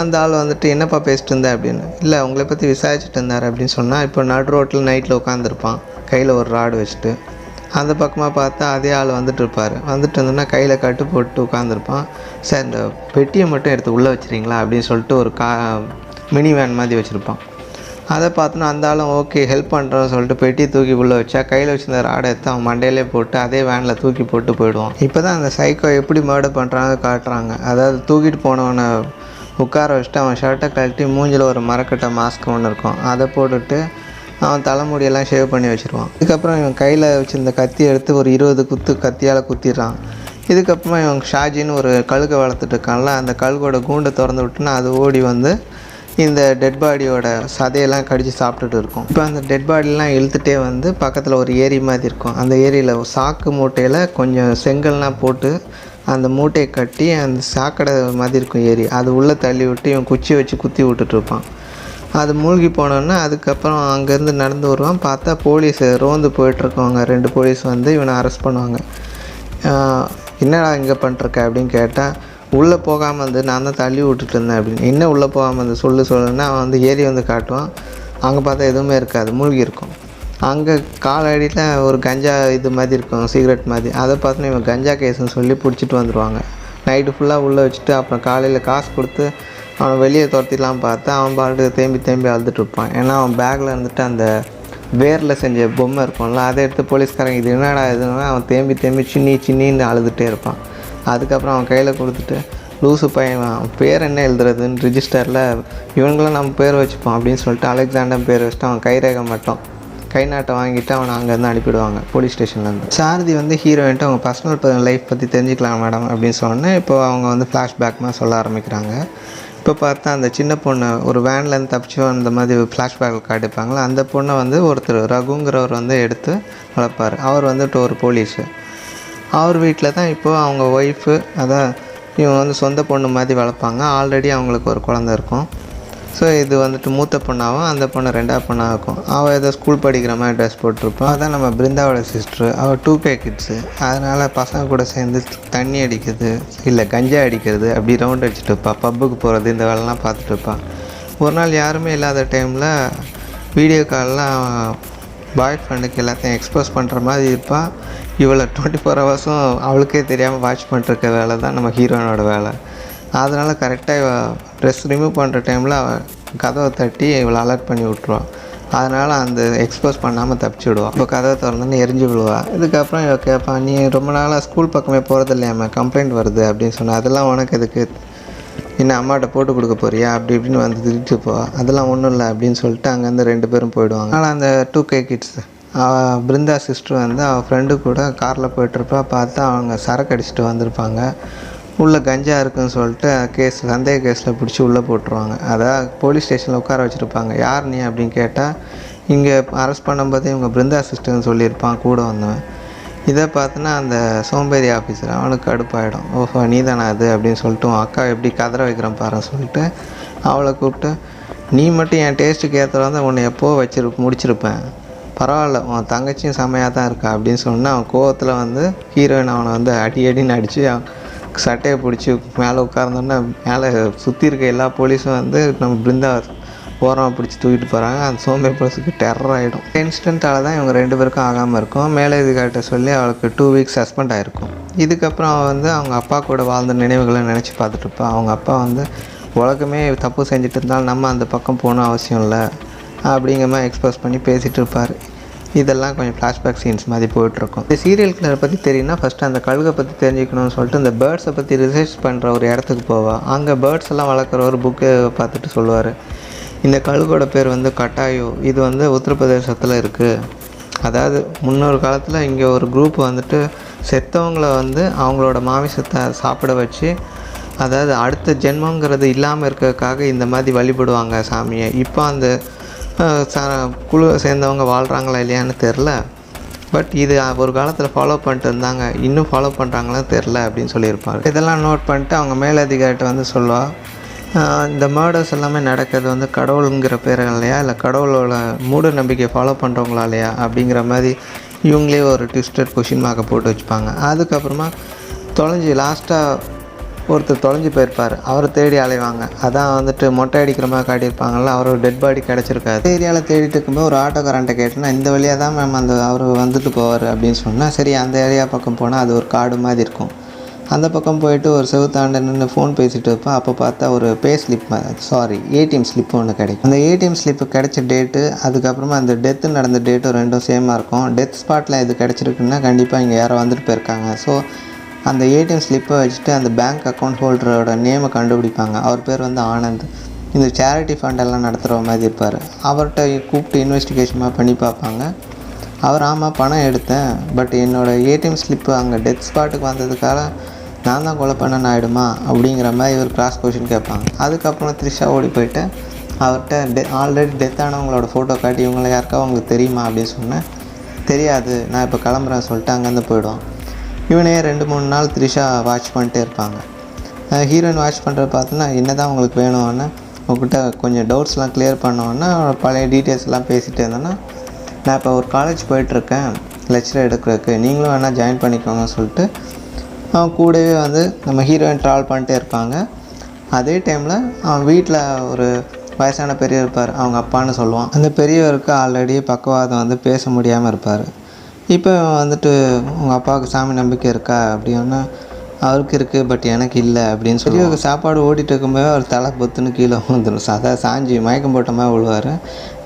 அந்த ஆள் வந்துட்டு என்னப்பா பேசிட்டு இருந்தேன் அப்படின்னு. இல்லை உங்களை பற்றி விசாரிச்சுட்டு இருந்தார் அப்படின்னு சொன்னால், இப்போ நடு ரோட்டில் நைட்டில் உட்காந்துருப்பான் கையில் ஒரு ராடு வச்சுட்டு. அந்த பக்கமாக பார்த்தா அதே ஆள் வந்துட்டு இருப்பார். வந்துட்டு இருந்தோன்னா கையில் கட்டு போட்டு உட்காந்துருப்பான். சார் இந்த பெட்டியை மட்டும் எடுத்து உள்ளே வச்சுருங்களா அப்படின்னு சொல்லிட்டு ஒரு மினி வேன் மாதிரி வச்சுருப்பான். அதை பார்த்தோன்னா அந்த ஆளும் ஓகே ஹெல்ப் பண்ணுறோன்னு சொல்லிட்டு பெட்டியை தூக்கி உள்ளே வச்சா கையில் வச்சுருந்த ராடை எடுத்து அவன் மண்டையிலே போட்டு அதே வேனில் தூக்கி போட்டு போயிடுவான். இப்போ தான் அந்த சைக்கோ எப்படி மர்டர் பண்ணுறாங்க காட்டுறாங்க. அதாவது தூக்கிட்டு போனவனை உட்கார வச்சுட்டு அவன் ஷர்ட்டை கழட்டி மூஞ்சில் ஒரு மரக்கட்டை மாஸ்க் ஒன்று இருக்கும் அதை போட்டுட்டு அவன் தலைமுடியெல்லாம் ஷேவ் பண்ணி வச்சுருவான். இதுக்கப்புறம் இவன் கையில் வச்சுருந்த கத்தி எடுத்து ஒரு 20 குத்து கத்தியால் குத்திடுறான். இதுக்கப்புறமா இவன் ஷாஜின்னு ஒரு கழுகை வளர்த்துட்டு இருக்கான்ல, அந்த கழுகோட கூண்டை திறந்து விட்டுனா அது ஓடி வந்து இந்த டெட் பாடியோட சதையெல்லாம் கடித்து சாப்பிட்டுட்டு இருக்கும். இப்போ அந்த டெட் பாடியெலாம் இழுத்துகிட்டே வந்து பக்கத்தில் ஒரு ஏரி மாதிரி இருக்கும். அந்த ஏரியில் சாக்கு மூட்டையில் கொஞ்சம் செங்கல்லாம் போட்டு அந்த மூட்டையை கட்டி அந்த சாக்கடை மாதிரி இருக்கும் ஏரி, அது உள்ளே தள்ளி விட்டு இவன் குச்சி வச்சு குத்தி விட்டுட்ருப்பான். அது மூழ்கி போனோன்னா அதுக்கப்புறம் அங்கேருந்து நடந்து வருவான். பார்த்தா போலீஸ் ரோந்து போயிட்டுருக்கவங்க 2 போலீஸ் வந்து இவனை அரெஸ்ட் பண்ணுவாங்க. என்னடா இங்கே பண்ணிருக்க அப்படின்னு கேட்டால், உள்ளே போகாமல் வந்து நான் தான் தள்ளி விட்டுட்டு இருந்தேன் அப்படின்னு. என்ன உள்ளே போகாமல் வந்து சொல்லுன்னா அவன் வந்து ஏரி வந்து காட்டுவான். அங்கே பார்த்தா எதுவுமே இருக்காது, மூழ்கி இருக்கும். அங்கே காலடியில் ஒரு கஞ்சா இது மாதிரி இருக்கும், சிகரெட் மாதிரி. அதை பார்த்தோன்னா இவன் கஞ்சா கேஸுன்னு சொல்லி பிடிச்சிட்டு வந்துடுவாங்க. நைட்டு ஃபுல்லாக உள்ளே வச்சுட்டு அப்புறம் காலையில் காசு கொடுத்து அவனை வெளியே துரத்திடலாம் பார்த்தா அவன் பாட்டு தேம்பி அழுதுட்டுருப்பான். ஏன்னா அவன் பேக்கில் இருந்துட்டு அந்த வேரில் செஞ்ச பொம்மை இருக்கும்ல, அதை எடுத்து போலீஸ்காரங்க இது என்னடா இதுன்னா அவன் தேம்பி சின்னின்னு அழுதுகிட்டே இருப்பான். அதுக்கப்புறம் அவன் கையில் கொடுத்துட்டு லூசு பையன் பேர் என்ன எழுதுறதுன்னு ரிஜிஸ்டரில் இவங்களும் நம்ம பேர் வச்சுப்போம் அப்படின்னு சொல்லிட்டு அலெக்சாண்டர் பேர் வச்சுட்டு அவன் கைரேகை மட்டும் கை நாட்டை வாங்கிட்டு அவனை அங்கேருந்து அனுப்பிடுவாங்க போலீஸ் ஸ்டேஷன்லேருந்து. சாரதி வந்து ஹீரோயின்ட்டு அவங்க பர்சனல் லைஃப் பற்றி தெரிஞ்சுக்கலாம் மேடம் அப்படின்னு சொன்னேன். இப்போ அவங்க வந்து ஃப்ளாஷ்பேக்மாக சொல்ல ஆரம்பிக்கிறாங்க. இப்போ பார்த்தா அந்த சின்ன பொண்ணு ஒரு வேன்லேருந்து தப்பிச்சு அந்த மாதிரி ஃப்ளாஷ்பேக்கில் காட்டிப்பாங்களா, அந்த பொண்ணை வந்து ஒருத்தர் ரகுங்கிறவர் வந்து எடுத்து வளர்ப்பார். அவர் வந்துட்டு ஒரு போலீஸு. அவர் வீட்டில் தான் இப்போது அவங்க ஒய்ஃபு அதான் இவங்க வந்து சொந்த பொண்ணு மாதிரி வளர்ப்பாங்க. ஆல்ரெடி அவங்களுக்கு ஒரு குழந்த இருக்கும். ஸோ இது வந்துட்டு மூத்த பொண்ணாகவும் அந்த பொண்ணு 2ஆவது பொண்ணாக இருக்கும். அவள் ஏதோ ஸ்கூல் படிக்கிற மாதிரி ட்ரெஸ் போட்டிருப்பாள். அதான் நம்ம பிருந்தாவோட சிஸ்டரு. அவள் 2K கிட்ஸு. அதனால் பசங்க கூட சேர்ந்து தண்ணி அடிக்கிறது இல்லை கஞ்சா அடிக்கிறது அப்படி ரவுண்ட் அடிச்சுட்டு இருப்பாள். பப்புக்கு போகிறது இந்த வேலைலாம் பார்த்துட்டு இருப்பாள். ஒரு நாள் யாருமே இல்லாத டைமில் வீடியோ கால்லாம் பாய் ஃப்ரெண்டுக்கு எல்லாத்தையும் எக்ஸ்போஸ் பண்ணுற மாதிரி இருப்பாள். இவளை 24 ஹவர்ஸும் அவளுக்கே தெரியாமல் வாட்ச் பண்ணிருக்க வேலை தான் நம்ம ஹீரோயினோட வேலை. அதனால் கரெக்டாக இவள் ட்ரெஸ் ரிமூவ் பண்ணுற டைமில் அவள் கதவை தட்டி இவளை அலர்ட் பண்ணி விட்ருவாள். அதனால் அந்த எக்ஸ்போஸ் பண்ணாமல் தப்பிச்சு விடுவாள். இப்போ கதவை திறந்துன்னு எரிஞ்சு விடுவாள். இதுக்கப்புறம் இவள் கேட்பான், நீ ரொம்ப நாளாக ஸ்கூல் பக்கமே போகிறது இல்லையாம்மா, கம்ப்ளைண்ட் வருது அப்படின்னு சொன்னால். அதெல்லாம் உனக்கு எதுக்கு, என்ன அம்மாட்ட போட்டு கொடுக்க போறியா அப்படி இப்படின்னு வந்து திட்டு போவா. அதெல்லாம் ஒன்றும் இல்லை அப்படின்னு சொல்லிட்டு அங்கேருந்து 2 பேரும் போயிடுவாங்க. ஆனால் அந்த 2K கிட்ஸ் பிருந்தா சிஸ்டர் வந்து அவள் ஃப்ரெண்டு கூட காரில் போய்ட்டுருப்பா. பார்த்தா அவங்க சரக்கு அடிச்சுட்டு வந்திருப்பாங்க. உள்ளே கஞ்சா இருக்குன்னு சொல்லிட்டு சந்தேக கேஸில் பிடிச்சி உள்ளே போட்டுருவாங்க. அதான் போலீஸ் ஸ்டேஷனில் உட்கார வச்சுருப்பாங்க. யார் நீ அப்படின்னு கேட்டால், இங்கே அரெஸ்ட் பண்ணும்போது இவங்க பிருந்தா சிஸ்டர்னு சொல்லியிருப்பான் கூட வந்தவன். இதை பார்த்தோன்னா அந்த சோம்பேறி ஆஃபீஸர் அவனுக்கு கடுப்பாயிடும். ஓஹோ நீ தானே அது அப்படின்னு சொல்லிட்டு உன் அக்கா எப்படி கதற வைக்கிறேன் பாருன்னு சொல்லிட்டு அவளை கூப்பிட்டு, நீ மட்டும் என் டேஸ்ட்டுக்கு ஏற்ற வந்து உன்னை எப்போ முடிச்சிருப்பேன், பரவாயில்ல உன் தங்கச்சியும் செம்மையாக தான் இருக்கா அப்படின்னு சொன்னால் அவன் கோவத்தில் வந்து ஹீரோயின் அவனை வந்து அடின்னு அடித்து சட்டையை பிடிச்சி மேலே உட்கார்ந்தோன்னா மேலே சுற்றி இருக்க எல்லா போலீஸும் வந்து நம்ம பிருந்தா ஓரமாக பிடிச்சி தூக்கிட்டு போகிறாங்க. அந்த சோம்பேறி போலீஸுக்கு டெரர் ஆகிடும். இன்ஸ்டண்ட்டால் தான் இவங்க 2 பேருக்கும் ஆகாமல் இருக்கும். மேலே இதுக்காட்ட சொல்லி அவளுக்கு 2 வீக்ஸ் சஸ்பெண்ட் ஆகிருக்கும். இதுக்கப்புறம் அவள் வந்து அவங்க அப்பா கூட வாழ்ந்த நினைவுகளை நினச்சி பார்த்துட்ருப்பாள். அவங்க அப்பா வந்து உலகமே தப்பு செஞ்சுட்டு இருந்தாலும் நம்ம அந்த பக்கம் போகணும் அவசியம் இல்லை அப்படிங்கிற மாதிரி எக்ஸ்போஸ் பண்ணி பேசிகிட்டு இருப்பார். இதெல்லாம் கொஞ்சம் ஃப்ளாஷ்பேக் சீன்ஸ் மாதிரி போயிட்டுருக்கும். இந்த சீரியல் கில்லரை பற்றி தெரியும்னா ஃபஸ்ட்டு அந்த கழுகை பற்றி தெரிஞ்சுக்கணும்னு சொல்லிட்டு இந்த பேர்ட்ஸை பற்றி ரிசர்ச் பண்ணுற ஒரு இடத்துக்கு போவாள். அங்கே பேர்ட்ஸ் எல்லாம் வளர்க்குற ஒரு புக்கு பார்த்துட்டு சொல்லுவார், இந்த கழுகோட பேர் வந்து கட்டாயோ, இது வந்து உத்தரப்பிரதேசத்தில் இருக்குது. அதாவது முன்னொரு காலத்தில் இங்கே ஒரு குரூப் வந்துட்டு செத்தவங்களை வந்து அவங்களோட மாமிசத்தை சாப்பிட வச்சு, அதாவது அடுத்த ஜென்மங்கிறது இல்லாமல் இருக்கிறதுக்காக இந்த மாதிரி வழிபடுவாங்க சாமியை. இப்போ அந்த குழுவை சேர்ந்தவங்க வாழ்கிறாங்களா இல்லையான்னு தெரில. பட் இது ஒரு காலத்தில் ஃபாலோ பண்ணிட்டு இருந்தாங்க, இன்னும் ஃபாலோ பண்ணுறாங்களான்னு தெரில அப்படின்னு சொல்லியிருப்பார். இதெல்லாம் நோட் பண்ணிட்டு அவங்க மேலதிகாரிட்ட வந்து சொல்லுவாள், இந்த மர்டர்ஸ் எல்லாமே நடக்கிறது வந்து கடவுளுங்கிற பேராலையா இல்லை கடவுளோட மூட நம்பிக்கையை ஃபாலோ பண்ணுறவங்களாலையா அப்படிங்கிற மாதிரி இவங்களே ஒரு ட்விஸ்டட் கொஷின் மார்க்கை போட்டு வச்சுப்பாங்க. அதுக்கப்புறமா தொலைஞ்சி லாஸ்ட்டாக ஒருத்தர் தொலைஞ்சு போயிருப்பார். அவரை தேடி அலைவாங்க. அதான் வந்துட்டு மொட்டை அடிக்கிற மாதிரி காட்டியிருப்பாங்கள்ல, அவரோட டெட் பாடி கிடச்சிருக்காது. ஏரியாவில் தேடிட்டு இருக்கும்போது ஒரு ஆட்டோக்காரன்ட்ட கேட்டேன்னா, இந்த வழியாக தான் மேம் அவர் வந்துட்டு போவார் அப்படின்னு சொன்னால், சரி அந்த ஏரியா பக்கம் போனால் அது ஒரு காடு மாதிரி இருக்கும். அந்த பக்கம் போயிட்டு ஒரு செவுத்தாண்ட நின்று ஃபோன் பேசிகிட்டு இருப்பேன். அப்போ பார்த்தா ஒரு ஏடிஎம் ஸ்லிப் ஒன்று கிடைக்கும். அந்த ஏடிஎம் ஸ்லிப்பு கிடைச்ச டேட்டு, அதுக்கப்புறமா அந்த டெத்து நடந்த டேட்டும் ரெண்டும் சேமாக இருக்கும். டெத் ஸ்பாட்டில் இது கிடச்சிருக்குன்னா கண்டிப்பாக இங்கே யாரோ வந்துட்டு போயிருக்காங்க. ஸோ அந்த ஏடிஎம் ஸ்லிப்பை வச்சுட்டு அந்த பேங்க் அக்கௌண்ட் ஹோல்டரோட நேமை கண்டுபிடிப்பாங்க. அவர் பேர் வந்து ஆனந்த். இந்த சேரிட்டி ஃபண்டெல்லாம் நடத்துகிற மாதிரி இருப்பார். அவர்கிட்ட கூப்பிட்டு இன்வெஸ்டிகேஷனாக பண்ணி பார்ப்பாங்க. அவர் ஆமாம் பணம் எடுத்தேன், பட் என்னோடய ஏடிஎம் ஸ்லிப்பு அங்கே டெத் ஸ்பாட்டுக்கு வந்ததுக்காக நான் தான் கொலை பண்ணேன்னு ஆகிடுமா அப்படிங்கிற மாதிரி இவர் கிராஸ் கொஷின் கேட்பாங்க. அதுக்கப்புறம் த்ரிஷா ஓடி போயிட்டு அவர்கிட்ட ஆல்ரெடி டெத் ஆனவங்களோட ஃபோட்டோ காட்டி இவங்களை யாருக்கா உங்களுக்கு தெரியுமா அப்படின்னு சொன்னேன். தெரியாது, நான் இப்போ கிளம்புறேன் சொல்லிட்டு அங்கேருந்து போயிடுவான். இவனே 2-3 நாள் த்ரிஷா வாட்ச் பண்ணிட்டே இருப்பாங்க. ஹீரோயின் வாட்ச் பண்ணுறது பார்த்தோன்னா என்ன தான் உங்களுக்கு வேணும்னா உங்கள்கிட்ட கொஞ்சம் டவுட்ஸ்லாம் கிளியர் பண்ணோன்னா பழைய டீட்டெயில்ஸ்லாம் பேசிகிட்டு இருந்தேன்னா, நான் இப்போ ஒரு காலேஜ் போயிட்டுருக்கேன் லெக்சர் எடுக்கிறதுக்கு, நீங்களும் வேணால் ஜாயின் பண்ணிக்கோங்கன்னு சொல்லிட்டு அவன் கூடவே வந்து நம்ம ஹீரோயின் ட்ராவல் பண்ணிட்டே இருப்பாங்க. அதே டைமில் அவன் வீட்டில் ஒரு வயசான பெரியவர் இருப்பார், அவங்க அப்பான்னு சொல்லுவான். அந்த பெரியவருக்கு ஆல்ரெடி பக்கவாதம் வந்து பேச முடியாமல் இருப்பார். இப்போ வந்துட்டு உங்கள் அப்பாவுக்கு சாமி நம்பிக்கை இருக்கா அப்படின்னா, அவருக்கு இருக்குது பட் எனக்கு இல்லை அப்படின்னு சொல்லி பெரியவருக்கு சாப்பாடு ஓடிட்டு இருக்கும்போது அவர் தலை பொத்துன்னு கீழே வந்துடும். சாஞ்சி மயக்கம் போட்ட மாதிரி விழுவார்.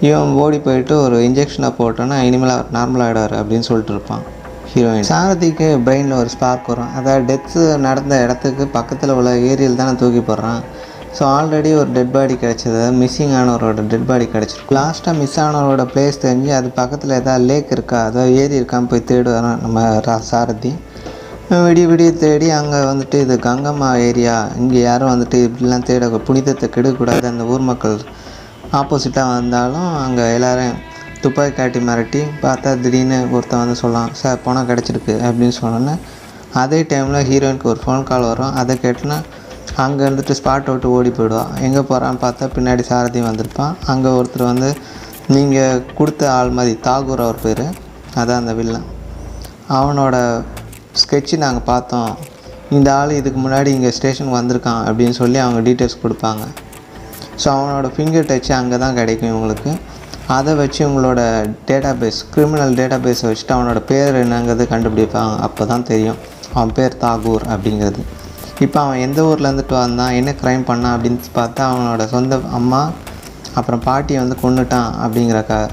இவன் ஓடி போயிட்டு ஒரு இன்ஜெக்ஷனை போட்டோன்னா இனிமேல் அவர் நார்மலாகிடுவார் அப்படின்னு சொல்லிட்டு இருப்பான். ஹீரோயின் சாரதிக்கு பிரெயினில் ஒரு ஸ்பார்க் வரும். அதாவது டெத்து நடந்த இடத்துக்கு பக்கத்தில் உள்ள ஏரியில் தானே தூக்கி போடுறான். ஸோ ஆல்ரெடி ஒரு டெட் பாடி கிடச்சது, மிஸ்ஸிங் ஆனவரோட டெட் பாடி கிடச்சிருக்கு. லாஸ்ட்டாக மிஸ் ஆனவரோட பிளேஸ் தெரிஞ்சு அது பக்கத்தில் எதாவது லேக் இருக்கா, அதாவது ஏரி இருக்கான்னு போய் தேடுவாரான் நம்ம சாரதி. விடிய தேடி அங்கே வந்துட்டு இது கங்கம்மா ஏரியா, இங்கே யாரும் வந்துட்டு இப்படிலாம் தேட புனிதத்தை கெடுக்கக்கூடாது, அந்த ஊர் மக்கள் ஆப்போசிட்டாக வந்தாலும் அங்கே எல்லோரும் துப்பாக்கி காட்டி மிரட்டி பார்த்தா திடீர்னு ஒருத்தன் வந்து சொல்லலாம், சார் பணம் கிடச்சிருக்கு அப்படின்னு சொன்னோன்னே அதே டைமில் ஹீரோயினுக்கு ஒரு ஃபோன் கால் வரும். அதை கேட்டோன்னா அங்கே இருந்துட்டு ஸ்பாட் விட்டு ஓடி போயிடுவான். எங்கே போகிறான்னு பார்த்தா பின்னாடி சாரதி வந்திருப்பான். அங்கே ஒருத்தர் வந்து நீங்கள் கொடுத்த ஆள் மாதிரி தாகூர் அவர் பேர், அதான் அந்த வில்லன், அவனோட ஸ்கெட்சு நாங்கள் பார்த்தோம், இந்த ஆள் இதுக்கு முன்னாடி இங்கே ஸ்டேஷனுக்கு வந்திருக்கான் அப்படின்னு சொல்லி அவங்க டீட்டெயில்ஸ் கொடுப்பாங்க. ஸோ அவனோட ஃபிங்கர் டச்சு அங்கே தான் கிடைக்கும் இவங்களுக்கு. அதை வச்சு உங்களோட டேட்டாபேஸ், கிரிமினல் டேட்டாபேஸை வச்சுட்டு அவனோட பேர் என்னங்கிறது கண்டுபிடிப்பாங்க. அப்போ தான் தெரியும் அவன் பேர் தாகூர் அப்படிங்கிறது. இப்போ அவன் எந்த ஊரில் இருந்துட்டு வந்தான், என்ன க்ரைம் பண்ணான் அப்படின்னு பார்த்தா அவனோட சொந்த அம்மா அப்புறம் பாட்டியை வந்து கொன்னுட்டான் அப்படிங்கிறக்காக,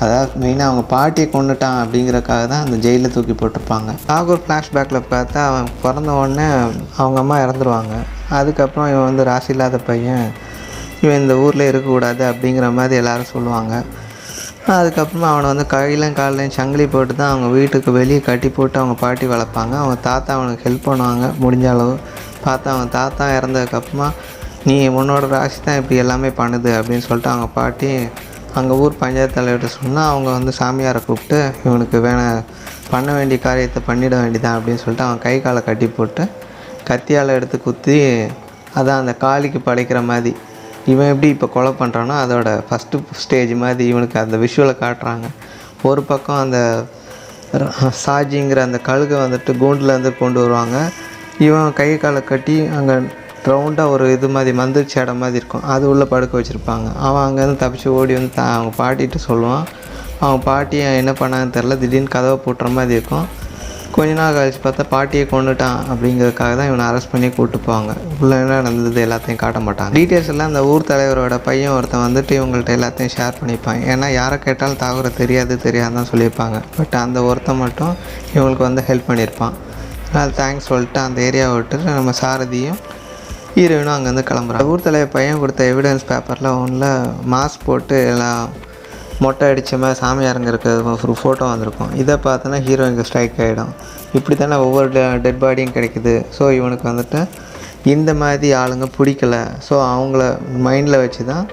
அதாவது மெயினாக அவங்க பாட்டியை கொன்னுட்டான் அப்படிங்கிறக்காக தான் அந்த ஜெயிலில் தூக்கி போட்டிருப்பாங்க. தாகூர் ஃப்ளாஷ்பேக்கில் பார்த்தா அவன் பிறந்த உடனே அவங்க அம்மா இறந்துருவாங்க. அதுக்கப்புறம் இவன் வந்து ராசி இல்லாத பையன், இவன் இந்த ஊரில் இருக்கக்கூடாது அப்படிங்கிற மாதிரி எல்லோரும் சொல்லுவாங்க. அதுக்கப்புறமா அவனை வந்து கையிலையும் காலையும் சங்கிலி போட்டு தான் அவங்க வீட்டுக்கு வெளியே கட்டி போட்டு அவங்க பாட்டி வளர்ப்பாங்க. அவங்க தாத்தா அவனுக்கு ஹெல்ப் பண்ணுவாங்க முடிஞ்ச அளவு. பார்த்தா அவன் தாத்தா இறந்ததுக்கப்புறமா நீ உன்னோட ராசி தான் இப்படி எல்லாமே பண்ணுது அப்படின்னு சொல்லிட்டு அவங்க பாட்டி அங்கே ஊர் பஞ்சாயத்து தலைவர்கிட்ட சொன்னால் அவங்க வந்து சாமியாரை கூப்பிட்டு இவனுக்கு பண்ண வேண்டிய காரியத்தை பண்ணிட வேண்டியதான் அப்படின்னு சொல்லிட்டு அவன் கை காலை கட்டி போட்டு கத்தியால் எடுத்து குத்தி, அதான் அந்த காளிக்கு படைக்கிற மாதிரி இவன் எப்படி இப்போ கொலை பண்ணுறானோ அதோட ஃபஸ்ட்டு ஸ்டேஜ் மாதிரி இவனுக்கு அந்த விஷுவலை காட்டுறாங்க. ஒரு பக்கம் அந்த சாஜிங்கிற அந்த கழுகை வந்துட்டு கூண்டில் வந்து கொண்டு வருவாங்க. இவன் கை காலை கட்டி அங்கே ரவுண்டாக ஒரு இது மாதிரி மந்திரிச்ச இடம் மாதிரி இருக்கும், அது உள்ளே படுக்க வச்சுருப்பாங்க. அவன் அங்கேருந்து தப்பிச்சு ஓடி வந்து அவங்க பாட்டிகிட்ட சொல்லுவான். அவங்க பாட்டியை என்ன பண்ணாங்கன்னு தெரில, திடீர்னு கதவை போட்டுற மாதிரி இருக்கும். கொஞ்ச நாள் கழிச்சு பார்த்தா பாட்டியை கொண்டுட்டான் அப்படிங்கிறதுக்காக தான் இவனை அரெஸ்ட் பண்ணி கூப்பிட்டு போவாங்க. உள்ள என்ன நடந்தது எல்லாத்தையும் காட்ட மாட்டாங்க. டீட்டெயில்ஸ் எல்லாம் அந்த ஊர் தலைவரோட பையன் ஒருத்தன் வந்துட்டு இவங்கள்ட்ட எல்லாத்தையும் ஷேர் பண்ணிப்பாங்க. ஏன்னா யாரை கேட்டாலும் தாகூரை தெரியாதுன்னு சொல்லியிருப்பாங்க. பட் அந்த ஒருத்தன் மட்டும் இவங்களுக்கு வந்து ஹெல்ப் பண்ணியிருப்பான். அதனால் தேங்க்ஸ் சொல்லிட்டு அந்த ஏரியாவை விட்டுட்டு நம்ம சாரதியும் ஹீரோயினும் அங்கேருந்து கிளம்புறாங்க. ஊர் தலைவர் பையன் கொடுத்த எவிடன்ஸ் பேப்பரில் ஒன்றில் மாஸ்க் போட்டு எல்லாம் மொட்டை அடித்த மாதிரி சாமியாருங்க இருக்கிறது ஒரு ஃபோட்டோ வந்திருக்கும். இதை பார்த்தோன்னா ஹீரோயினுக்கு ஸ்ட்ரைக் ஆகிடும். இப்படி தானே ஒவ்வொரு டெட் பாடியும் கிடைக்குது. ஸோ இவனுக்கு வந்துட்டு இந்த மாதிரி ஆளுங்க பிடிக்கல, ஸோ அவங்கள மைண்டில் வச்சு தான்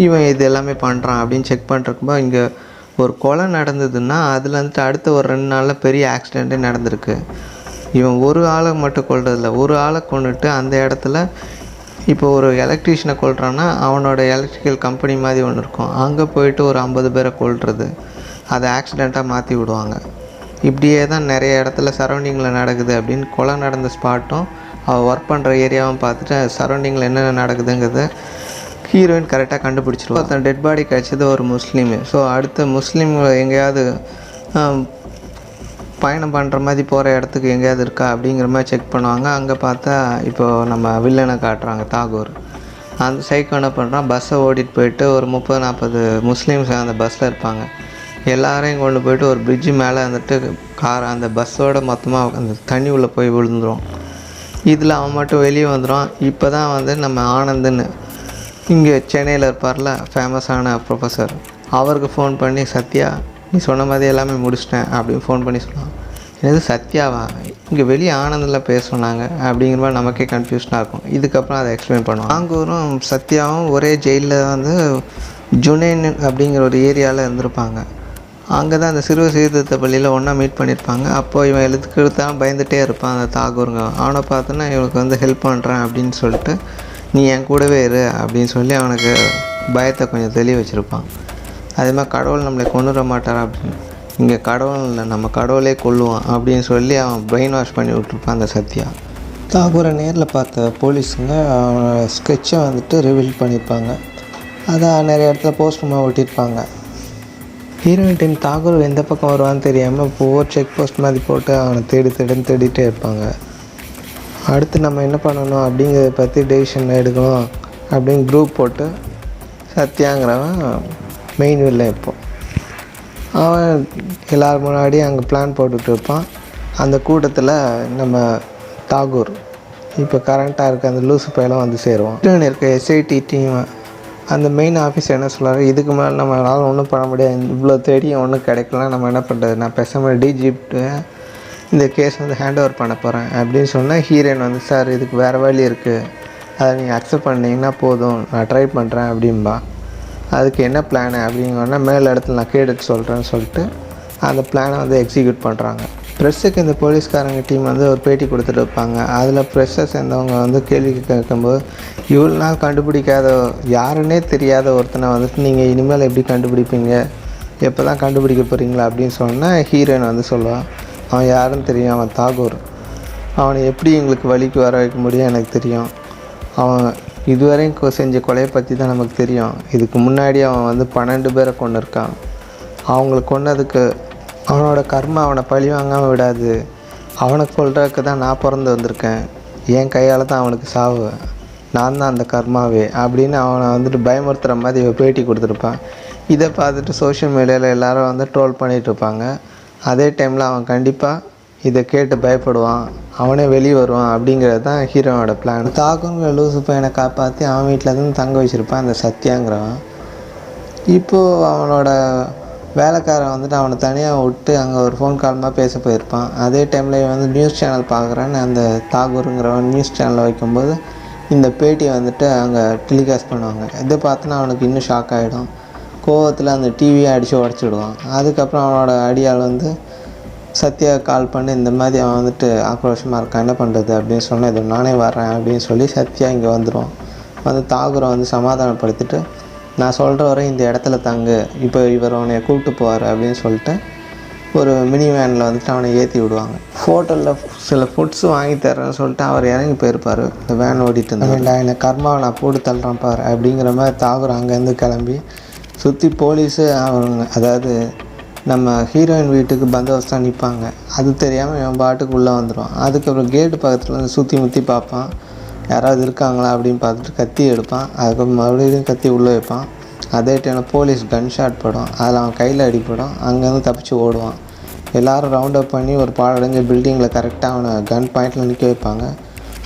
இவன் இது எல்லாமே பண்ணுறான் அப்படின்னு செக் பண்ணிருக்கும்போது இங்கே ஒரு கொலை நடந்ததுன்னா அதில் வந்துட்டு அடுத்த ஒரு 2 நாளில் பெரிய ஆக்சிடெண்ட்டே நடந்திருக்கு. இவன் ஒரு ஆளை மட்டும் கொல்றதில்ல, ஒரு ஆளை கொண்டுட்டு அந்த இடத்துல இப்போ ஒரு எலக்ட்ரீஷியனை கொல்றான்னா அவனோட எலக்ட்ரிக்கல் கம்பெனி மாதிரி ஒன்று இருக்கும், அங்கே போயிட்டு ஒரு 50 பேரை கொல்றது, அதை ஆக்சிடெண்ட்டாக மாற்றி விடுவாங்க. இப்படியே தான் நிறைய இடத்துல சரௌண்டிங்கில் நடக்குது அப்படின்னு கொலை நடந்த ஸ்பாட்டும் அவள் ஒர்க் பண்ணுற ஏரியாவும் பார்த்துட்டு சரௌண்டிங்கில் என்னென்ன நடக்குதுங்கிறத ஹீரோயின் கரெக்டாக கண்டுபிடிச்சிருவோம். ஒருத்தன் டெட் பாடி கிடச்சது ஒரு முஸ்லீமு. ஸோ அடுத்த முஸ்லீம் எங்கேயாவது பயணம் பண்ணுற மாதிரி போகிற இடத்துக்கு எங்கேயாவது இருக்கா அப்படிங்கிற மாதிரி செக் பண்ணுவாங்க. அங்கே பார்த்தா இப்போது நம்ம வில்லனை காட்டுறாங்க, தாகூர். அந்த சைக்கோ என்ன பண்ணுறான், பஸ்ஸை ஓட்டிகிட்டு போயிட்டு ஒரு 30-40 முஸ்லீம்ஸ் அந்த பஸ்ஸில் இருப்பாங்க. எல்லாரையும் கொண்டு போயிட்டு ஒரு பிரிட்ஜு மேலே வந்துட்டு அந்த பஸ்ஸோட மொத்தமாக அந்த தண்ணி உள்ளே போய் விழுந்துடும். இதில் அவன் மட்டும் வெளியே வந்துடும். இப்போ தான் வந்து நம்ம ஆனந்துன்னு இங்கே சென்னையில் இருப்பார்ல ஃபேமஸான ப்ரொஃபஸர், அவருக்கு ஃபோன் பண்ணி, சத்யா நீ சொன்ன மாதிரி எல்லாமே முடிச்சிட்டேன் அப்படின்னு ஃபோன் பண்ணி சொன்னான். என்னது சத்யாவா, இங்கே வெளியே ஆனந்தில் பேச சொன்னாங்க அப்படிங்கிற மாதிரி நமக்கே கன்ஃபியூஷனாக இருக்கும். இதுக்கப்புறம் அதை எக்ஸ்பிளைன் பண்ணுவோம். தாகூரும் சத்யாவும் ஒரே ஜெயிலில் வந்து ஜுனைன் அப்படிங்கிற ஒரு ஏரியாவில் இருந்திருப்பாங்க. அங்கே தான் அந்த சிறுவ சீர்திருத்த பள்ளியில் ஒன்றா மீட் பண்ணியிருப்பாங்க. அப்போது இவன் எழுத்துக்கு தான் பயந்துகிட்டே இருப்பான் அந்த தாகூருங்க. அவனை பார்த்தோன்னா இவனுக்கு வந்து ஹெல்ப் பண்ணுறேன் அப்படின்னு சொல்லிட்டு நீ என் கூடவே இரு அப்படின்னு சொல்லி அவனுக்கு பயத்தை கொஞ்சம் தெளிய வச்சுருப்பான். அதே மாதிரி கடவுள் நம்மளை கொண்டுட மாட்டார் அப்படின்னு, இங்கே கடவுள் இல்லை நம்ம கடவுளே கொல்லுவான் அப்படின்னு சொல்லி அவன் பிரெயின் வாஷ் பண்ணி விட்டுருப்பான் அந்த சத்யா. தாகூரை நேரில் பார்த்த போலீஸுங்க அவனோட ஸ்கெட்சை வந்துட்டு ரிவீல் பண்ணியிருப்பாங்க. அதை நிறைய இடத்துல போஸ்டமாக ஒட்டியிருப்பாங்க. ஹீரோயின் டீம் தாகூர் எந்த பக்கம் வருவான்னு தெரியாமல் ஒவ்வொரு செக் போஸ்ட் மாதிரி போட்டு அவனை தேடிட்டே இருப்பாங்க. அடுத்து நம்ம என்ன பண்ணணும் அப்படிங்கிறத பற்றி டெசிஷன் எடுக்கணும் அப்படின்னு குரூப் போட்டு சத்யாங்கிறவன் மெயின் வில்லை. இப்போது அவன் எல்லோரும் முன்னாடி அங்கே பிளான் போட்டுட்டு இருப்பான். அந்த கூட்டத்தில் நம்ம தாகூர் இப்போ கரண்ட்டாக இருக்க அந்த லூசு பையெல்லாம் வந்து சேருவான். ஹீரோயின் இருக்க எஸ்ஐடி டீம் அந்த மெயின் ஆஃபீஸர் என்ன சொல்கிறாரு, இதுக்கு மேலே நம்மளால் ஒன்றும் பண்ண முடியாது, இவ்வளோ தேடியும் ஒன்றும் கிடைக்கலாம், நம்ம என்ன பண்ணுறது, நான் பேசாமல் டிஜிப்ட்டு இந்த கேஸ் வந்து ஹேண்ட் ஓவர் பண்ண போகிறேன் அப்படின்னு சொன்னால் ஹீரோயின் வந்து சார் இதுக்கு வேறு வழி இருக்குது, அதை நீங்கள் அக்செப்ட் பண்ணிங்கன்னா போதும், நான் ட்ரை பண்ணுறேன் அப்படின்பா. அதுக்கு என்ன பிளானு அப்படிங்கன்னா மேல் இடத்துல நான் கேட்டுட்டு சொல்கிறேன்னு சொல்லிட்டு அந்த பிளானை வந்து எக்ஸிக்யூட் பண்ணுறாங்க. ப்ரெஸ்ஸுக்கு இந்த போலீஸ்காரங்க டீம் வந்து ஒரு பேட்டி கொடுத்துட்டு இருப்பாங்க. அதில் ப்ரெஸ்ஸை சேர்ந்தவங்க வந்து கேள்வி கேட்கும்போது இவ்வளோ நாள் கண்டுபிடிக்காத யாருன்னே தெரியாத ஒருத்தனை வந்துட்டு நீங்கள் இனிமேல் எப்படி கண்டுபிடிப்பீங்க, எப்போ தான் கண்டுபிடிக்க போகிறீங்களா அப்படின்னு சொன்னால் ஹீரோயின் வந்து சொல்லுவான், அவன் யாருன்னு தெரியும், அவன் தாகூர், அவனை எப்படி எங்களுக்கு வழிக்கு வர வைக்க முடியும் எனக்கு தெரியும், அவன் இதுவரையும் செஞ்ச கொலையை பற்றி தான் நமக்கு தெரியும், இதுக்கு முன்னாடி அவன் வந்து 12 பேரை கொண்டு இருக்கான், அவங்களை கொன்னதுக்கு அவனோட கர்மா அவனை பழி வாங்காமல் விடாது, அவனை கொல்றதுக்கு தான் நான் பிறந்து வந்திருக்கேன், என் கையால் தான் அவனுக்கு சாவு, நான் தான் அந்த கர்மாவே அப்படின்னு அவனை வந்துட்டு பயமுறுத்துகிற மாதிரி பேட்டி கொடுத்துருப்பான். இதை பார்த்துட்டு சோஷியல் மீடியாவில் எல்லோரும் வந்து ட்ரோல் பண்ணிகிட்ருப்பாங்க. அதே டைமில் அவன் கண்டிப்பாக இதை கேட்டு பயப்படுவான், அவனே வெளியே வருவான் அப்படிங்கிறது தான் ஹீரோனோட பிளான். தாகூர் லூசு பையனை காப்பாற்றி அவன் வீட்டில் இருந்து தங்க வச்சுருப்பான் அந்த சத்யாங்கிறவன். இப்போது அவனோட வேலைக்காரன் வந்துட்டு அவனை தனியாக விட்டு அங்கே ஒரு ஃபோன் கால்மாக பேச போயிருப்பான். அதே டைமில் வந்து நியூஸ் சேனல் பார்க்குறான்னு அந்த தாகூருங்கிறவன் நியூஸ் சேனலில் வைக்கும்போது இந்த பேட்டியை வந்துட்டு அங்கே டெலிகாஸ்ட் பண்ணுவாங்க. இதை பார்த்தோன்னா அவனுக்கு இன்னும் ஷாக் ஆகிடும். கோவத்தில் அந்த டிவியை அடித்து உடச்சிடுவான். அதுக்கப்புறம் அவனோட அடியால் வந்து சத்யா கால் பண்ணி இந்த மாதிரி அவன் வந்துட்டு ஆக்ரோஷமாக இருக்கான், என்ன பண்ணுறது அப்படின்னு சொன்னால் இது நானே வர்றேன் அப்படின்னு சொல்லி சத்யா இங்கே வந்துடுவான். வந்து தாகூரை வந்து சமாதானப்படுத்திட்டு நான் சொல்கிற வரை இந்த இடத்துல தங்கு, இப்போ இவர் அவனை கூப்பிட்டு போவார் அப்படின்னு சொல்லிட்டு ஒரு மினி வேனில் வந்துட்டு அவனை ஏற்றி விடுவாங்க. ஹோட்டலில் சில ஃபுட்ஸ் வாங்கி தர்றேன்னு சொல்லிட்டு அவர் இறங்கி போயிருப்பார். இந்த வேன் ஓடிட்டு இருந்தா என்னை கர்மாவை நான் போட்டு தள்ளுறேன் பாரு அப்படிங்கிற மாதிரி தாகூர் அங்கேருந்து கிளம்பி சுற்றி போலீஸு அவங்க அதாவது நம்ம ஹீரோயின் வீட்டுக்கு பந்தோபஸ்தான் நிற்பாங்க. அது தெரியாமல் இவன் பாட்டுக்கு உள்ளே வந்துடுவான். அதுக்கப்புறம் கேட்டு பக்கத்தில் வந்து சுற்றி முற்றி பார்ப்பான், யாராவது இருக்காங்களா அப்படின்னு பார்த்துட்டு கத்தி எடுப்பான். அதுக்கப்புறம் மறுபடியும் கத்தி உள்ளே வைப்பான். அதே டைமில் போலீஸ் கன் ஷாட் படும், அதில் அவன் கையில் அடிப்படும். அங்கேருந்து தப்பிச்சு ஓடுவான். எல்லோரும் ரவுண்ட் அப் பண்ணி ஒரு பாழடைஞ்ச பில்டிங்கில் கரெக்டாக அவனை கன் பாயிண்டில் நிற்க வைப்பாங்க.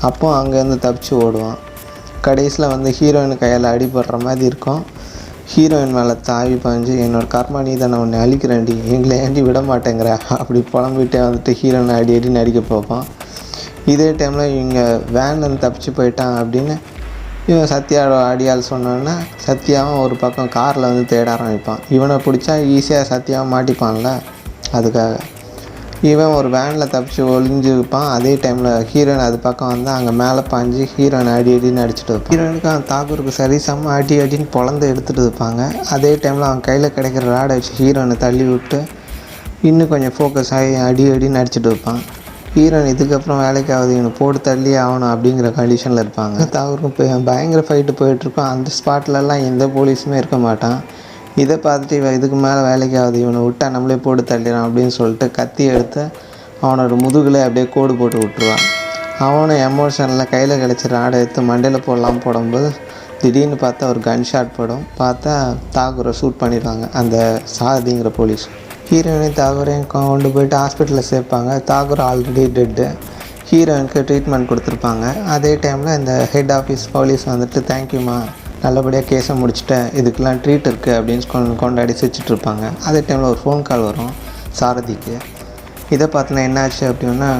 அப்போ அங்கேருந்து தப்பிச்சு ஓடுவான். கடைசியில் வந்து ஹீரோயின் கையில் அடிபடுற மாதிரி இருக்கும். ஹீரோயின் மேலே தாவி பாஞ்சு என்னோடய கர்மா நீ தான் உன்னை அழிக்கிறேன்டி, எங்களை ஏண்டி விட மாட்டேங்கிற அப்படி புலம்பிகிட்டே வந்துட்டு ஹீரோயினை அடி நடிக்க பார்ப்பான். இதே டைமில் இவங்க வேன்லேருந்து தப்பிச்சு போயிட்டான் அப்படின்னு இவன் சத்யாவோட அடியால் சொன்னோன்னா சத்யாவும் ஒரு பக்கம் காரில் வந்து தேட ஆரம்பிப்பான். இவனை பிடிச்சா ஈஸியாக சத்யாவை மாட்டிப்பான்ல, அதுக்காக இவன் ஒரு வேனில் தப்பிச்சு ஒளிஞ்சுப்பான். அதே டைமில் ஹீரோயின் அது பக்கம் வந்து அங்கே மேலே பாஞ்சு ஹீரோயின் அடின்னு அடிச்சுட்டு வைப்பான். ஹீரோயினுக்கு அவன் தாகூருக்கு சரிசமாக அடின்னு பொழந்து எடுத்துகிட்டு வைப்பாங்க. அதே டைமில் அவன் கையில் கிடைக்கிற ராடை வச்சு ஹீரோயினை தள்ளி விட்டு இன்னும் கொஞ்சம் ஃபோக்கஸ் ஆகி அடின்னு அடிச்சுட்டு வைப்பான். ஹீரோயின் இதுக்கப்புறம் வேலைக்கு ஆகுது, இவனுக்கு போட்டு தள்ளி ஆகணும் அப்படிங்கிற கண்டிஷனில் இருப்பாங்க. தாகூருக்கும் பயங்கர ஃபைட்டு போயிட்டுருக்கோம். அந்த ஸ்பாட்லலாம் எந்த போலீஸுமே இருக்க மாட்டான். இதை பார்த்துட்டு இவன் இதுக்கு மேலே வேலைக்கு ஆகுது, இவனை விட்டா நம்மளே போட்டு தள்ளிடான் அப்படின்னு சொல்லிட்டு கத்தி எடுத்து அவனோட முதுகில் அப்படியே கோடு போட்டு விட்டுருவான். அவனும் எமோஷனில் கையில் கிடச்ச ராடை எடுத்து மண்டையில் போடும்போது திடீர்னு பார்த்தா ஒரு கன் ஷாட் படும். பார்த்தா தாகூரை ஷூட் பண்ணிடுவாங்க அந்த சாரதிங்கிற போலீஸ். ஹீரோயினையும் தாகூரையும் கொண்டு போயிட்டு ஹாஸ்பிட்டலில் சேர்ப்பாங்க. Tagore already dead. ஹீரோயினுக்கு ட்ரீட்மெண்ட் கொடுத்துருப்பாங்க. அதே டைமில் இந்த ஹெட் ஆஃபீஸ் போலீஸ் வந்துட்டு தேங்க்யூமா, நல்லபடியாக கேஸை முடிச்சுட்டேன், இதுக்கெலாம் ட்ரீட் இருக்குது அப்படின்னு கொண்டாடி சிரிச்சிட்ருப்பாங்க. அதே டைமில் ஒரு ஃபோன் கால் வரும் சாரதிக்கு. இதை பார்த்தோன்னா என்னாச்சு அப்படின்னா,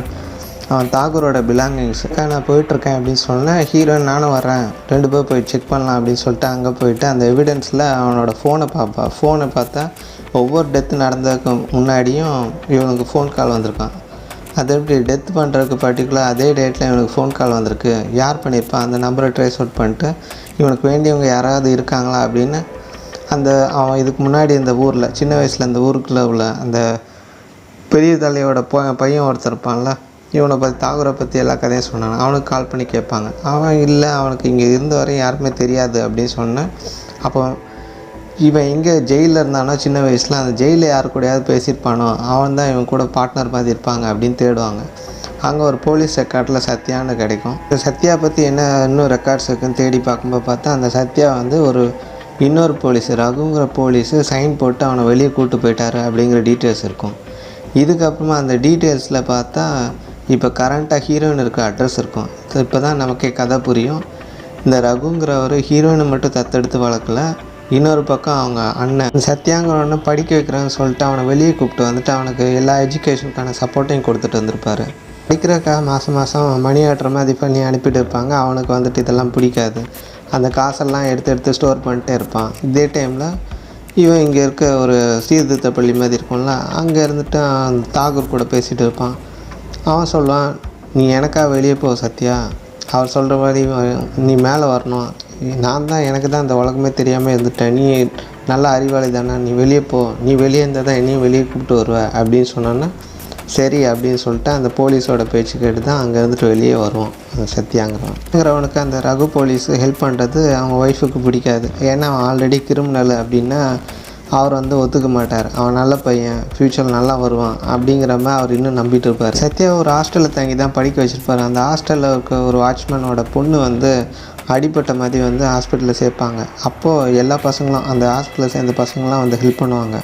அவன் தாகூரோட பிலாங்கிங்ஸ் நான் போயிட்டுருக்கேன் அப்படின்னு சொன்னேன். ஹீரோயின் நானும் வரேன், 2 பேர் போய் செக் பண்ணலாம் அப்படின்னு சொல்லிட்டு அங்கே போயிட்டு அந்த எவிடன்ஸில் அவனோட ஃபோனை பார்ப்பான். ஃபோனை பார்த்தா ஒவ்வொரு டெத்து நடந்ததுக்கு முன்னாடியும் இவனுக்கு ஃபோன் கால் வந்திருக்கான். அது எப்படி டெத் பண்ணுறதுக்கு பர்டிகுலர் அதே டேட்டில் இவனுக்கு ஃபோன் கால் வந்திருக்கு, யார் பண்ணியிருப்பான், அந்த நம்பரை ட்ரேஸ் அவுட் பண்ணிட்டு இவனுக்கு வேண்டியவங்க யாராவது இருக்காங்களா அப்படின்னு அவன் இதுக்கு முன்னாடி இந்த ஊரில் சின்ன வயசில் இந்த ஊருக்குள்ளே உள்ள அந்த பெரிய தலையோட பையன் ஒருத்தர் இருப்பான்ல, இவனை பற்றி தாகூரை பற்றி எல்லா கதையும் சொன்னாங்க. அவனுக்கு கால் பண்ணி கேட்பாங்க. அவன் இல்லை, அவனுக்கு இங்கே இருந்த வரையும் யாருமே தெரியாது அப்படின்னு சொன்னேன். அப்போ இவன் எங்கே ஜெயிலில் இருந்தானோ சின்ன வயசில், அந்த ஜெயிலில் யார் கூடயாவது பேசியிருப்பானோ அவன் தான் இவன் கூட பார்ட்னர் மாதிரி இருப்பாங்க அப்படின்னு தேடுவாங்க. அங்கே ஒரு போலீஸ் ரெக்கார்டில் சத்யான்னு கிடைக்கும். இந்த சத்யா பற்றி என்ன இன்னும் ரெக்கார்ட்ஸ் இருக்குன்னு தேடி பார்க்கும்போது பார்த்தா அந்த சத்யா வந்து இன்னொரு போலீஸு ரகுங்கிற போலீஸு சைன் போட்டு அவனை வெளியே கூப்பிட்டு போயிட்டாரு அப்படிங்கிற டீட்டெயில்ஸ் இருக்கும். இதுக்கப்புறமா அந்த டீட்டெயில்ஸில் பார்த்தா இப்போ கரண்ட்டாக ஹீரோயின் இருக்க அட்ரஸ் இருக்கும். ஸோ இப்போ தான் நமக்கே கதை புரியும். இந்த ரகுங்கிறவர் ஹீரோயினை மட்டும் தத்தெடுத்து வளர்க்கல, இன்னொரு பக்கம் அவங்க அண்ணன் சத்யாங்கிறவனை படிக்க வைக்கிறேன்னு சொல்லிட்டு அவனை வெளியே கூப்பிட்டு வந்துட்டு அவனுக்கு எல்லா எஜுகேஷனுக்கான சப்போர்ட்டையும் கொடுத்துட்டு வந்திருப்பார். படிக்கிறக்காக மாதம் மணி ஆட்டுற மாதிரி பண்ணி அனுப்பிட்டு இருப்பாங்க. அவனுக்கு வந்துட்டு இதெல்லாம் பிடிக்காது. அந்த காசெல்லாம் எடுத்து ஸ்டோர் பண்ணிட்டே இருப்பான். இதே டைமில் இவன் இங்கே இருக்க ஒரு சீர்திருத்த பள்ளி மாதிரி இருக்கும்ல, அங்கே இருந்துட்டு தாகூர் கூட பேசிகிட்டு இருப்பான். அவன் சொல்லுவான், நீ எனக்காக வெளியே போ சத்யா, அவர் சொல்கிற மாதிரி நீ மேலே வரணும், நான் தான் எனக்கு தான் இந்த உலகமே தெரியாமல் இருந்துட்டேன், நீ நல்ல அறிவாளி தானே, நீ வெளியே போ, நீ வெளியே இருந்தால் தான் என்னையும் வெளியே கூப்பிட்டு வருவ அப்படின்னு சொன்னான்னா சரி அப்படின்னு சொல்லிட்டு அந்த போலீஸோட பேச்சு கேட்டு தான் அங்கே இருந்துட்டு வெளியே வருவான் அந்த சத்யாங்கிறவனுக்கு. அந்த ரகு போலீஸு ஹெல்ப் பண்ணுறது அவங்க ஒய்ஃபுக்கு பிடிக்காது. ஏன்னா அவன் ஆல்ரெடி கிரிமினல் அப்படின்னா அவர் ஒத்துக்க மாட்டார். அவன் நல்ல பையன், ஃப்யூச்சரில் நல்லா வருவான் அப்படிங்கிற மாதிரி அவர் இன்னும் நம்பிட்டு இருப்பார். சத்யா ஒரு ஹாஸ்டலில் தங்கி தான் படிக்க வச்சுருப்பார். அந்த ஹாஸ்டலில் இருக்க ஒரு வாட்ச்மேனோட பொண்ணு அடிப்பட்ட மாதிரி ஹாஸ்பிட்டலில் சேர்ப்பாங்க. அப்போது எல்லா பசங்களும் அந்த ஹாஸ்பிட்டலில் சேர்ந்த பசங்களாம் ஹெல்ப் பண்ணுவாங்க.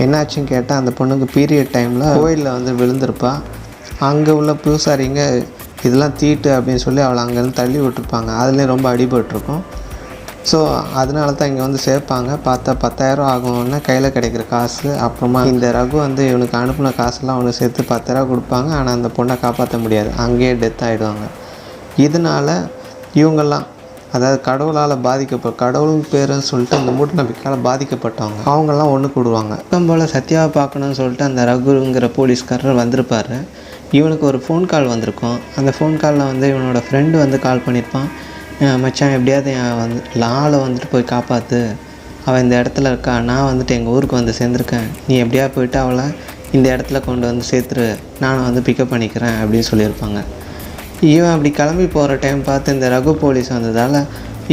என்னாச்சுன்னு கேட்டால் அந்த பொண்ணுக்கு பீரியட் டைமில் கோயிலில் விழுந்திருப்பா. அங்கே உள்ள பூசாரிங்க இதெல்லாம் தீட்டு அப்படின்னு சொல்லி அவளை அங்கேருந்து தள்ளி விட்டுருப்பாங்க. அதுலேயும் ரொம்ப அடிபட்டிருக்கும். ஸோ அதனால தான் இங்கே சேர்ப்பாங்க. பார்த்தா 10,000 ஆகும்னா கையில் கிடைக்கிற காசு. அப்புறமா இந்த ரகு இவனுக்கு அனுப்பின காசெல்லாம் ஒன்று சேர்த்து 10,000 கொடுப்பாங்க. ஆனால் அந்த பொண்ணை காப்பாற்ற முடியாது, அங்கேயே டெத் ஆகிடுவாங்க. இதனால் இவங்கெல்லாம் அதாவது கடவுளால் கடவுள் பேருன்னு சொல்லிட்டு அந்த மூட நம்பிக்கையால் பாதிக்கப்பட்டவங்க அவங்கெல்லாம் ஒன்று கூடுவாங்க. போல் சத்யாவை பார்க்கணுன்னு சொல்லிட்டு அந்த ரகுங்கிற போலீஸ்காரர் வந்திருப்பார். இவனுக்கு ஒரு ஃபோன் கால் வந்திருக்கும். அந்த ஃபோன் காலில் இவனோட ஃப்ரெண்டு கால் பண்ணியிருப்பான். மச்சான் எப்படியாவது லாலை போய் காப்பாற்று, அவள் இந்த இடத்துல இருக்கா, நான் எங்கள் ஊருக்கு சேர்ந்துருக்கேன், நீ எப்படியா போயிட்டு அவளை இந்த இடத்துல கொண்டு சேர்த்துரு, நானும் பிக்கப் பண்ணிக்கிறேன் அப்படின்னு சொல்லியிருப்பாங்க. இவன் அப்படி கிளம்பி போகிற டைம் பார்த்து இந்த ரகு போலீஸ் வந்ததால்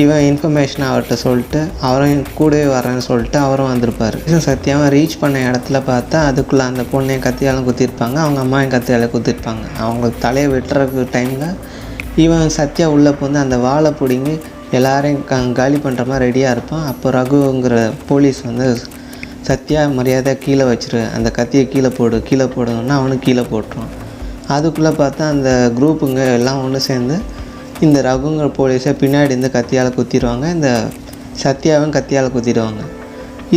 இவன் இன்ஃபர்மேஷனை அவர்கிட்ட சொல்லிட்டு அவரையும் கூடவே வரேன்னு சொல்லிட்டு அவரும் வந்திருப்பார். சத்யாவை ரீச் பண்ண இடத்துல பார்த்தா அதுக்குள்ளே அந்த பொண்ணையும் கத்தியாலும் குத்திருப்பாங்க, அவங்க அம்மாவையும் கத்தியால் குத்திருப்பாங்க. அவங்க தலையை வெட்டுறதுக்கு டைமில் இவன் சத்யா உள்ளே அந்த வாழை பிடிங்கி எல்லாரையும் காலி பண்ணுற மாதிரி ரெடியாக இருப்பான். அப்போ ரகுங்கிற போலீஸ் சத்யா மரியாதை கீழே வச்சிரு, அந்த கத்தியை கீழே போடுங்கன்னா அவனுக்கு கீழே போட்டுருவான். அதுக்குள்ளே பார்த்தா அந்த குரூப்புங்க எல்லாம் ஒன்று சேர்ந்து இந்த ரகுங்கிற போலீஸை பின்னாடி கத்தியால் குத்திடுவாங்க. இந்த சத்யாவும் கத்தியால் குத்திடுவாங்க.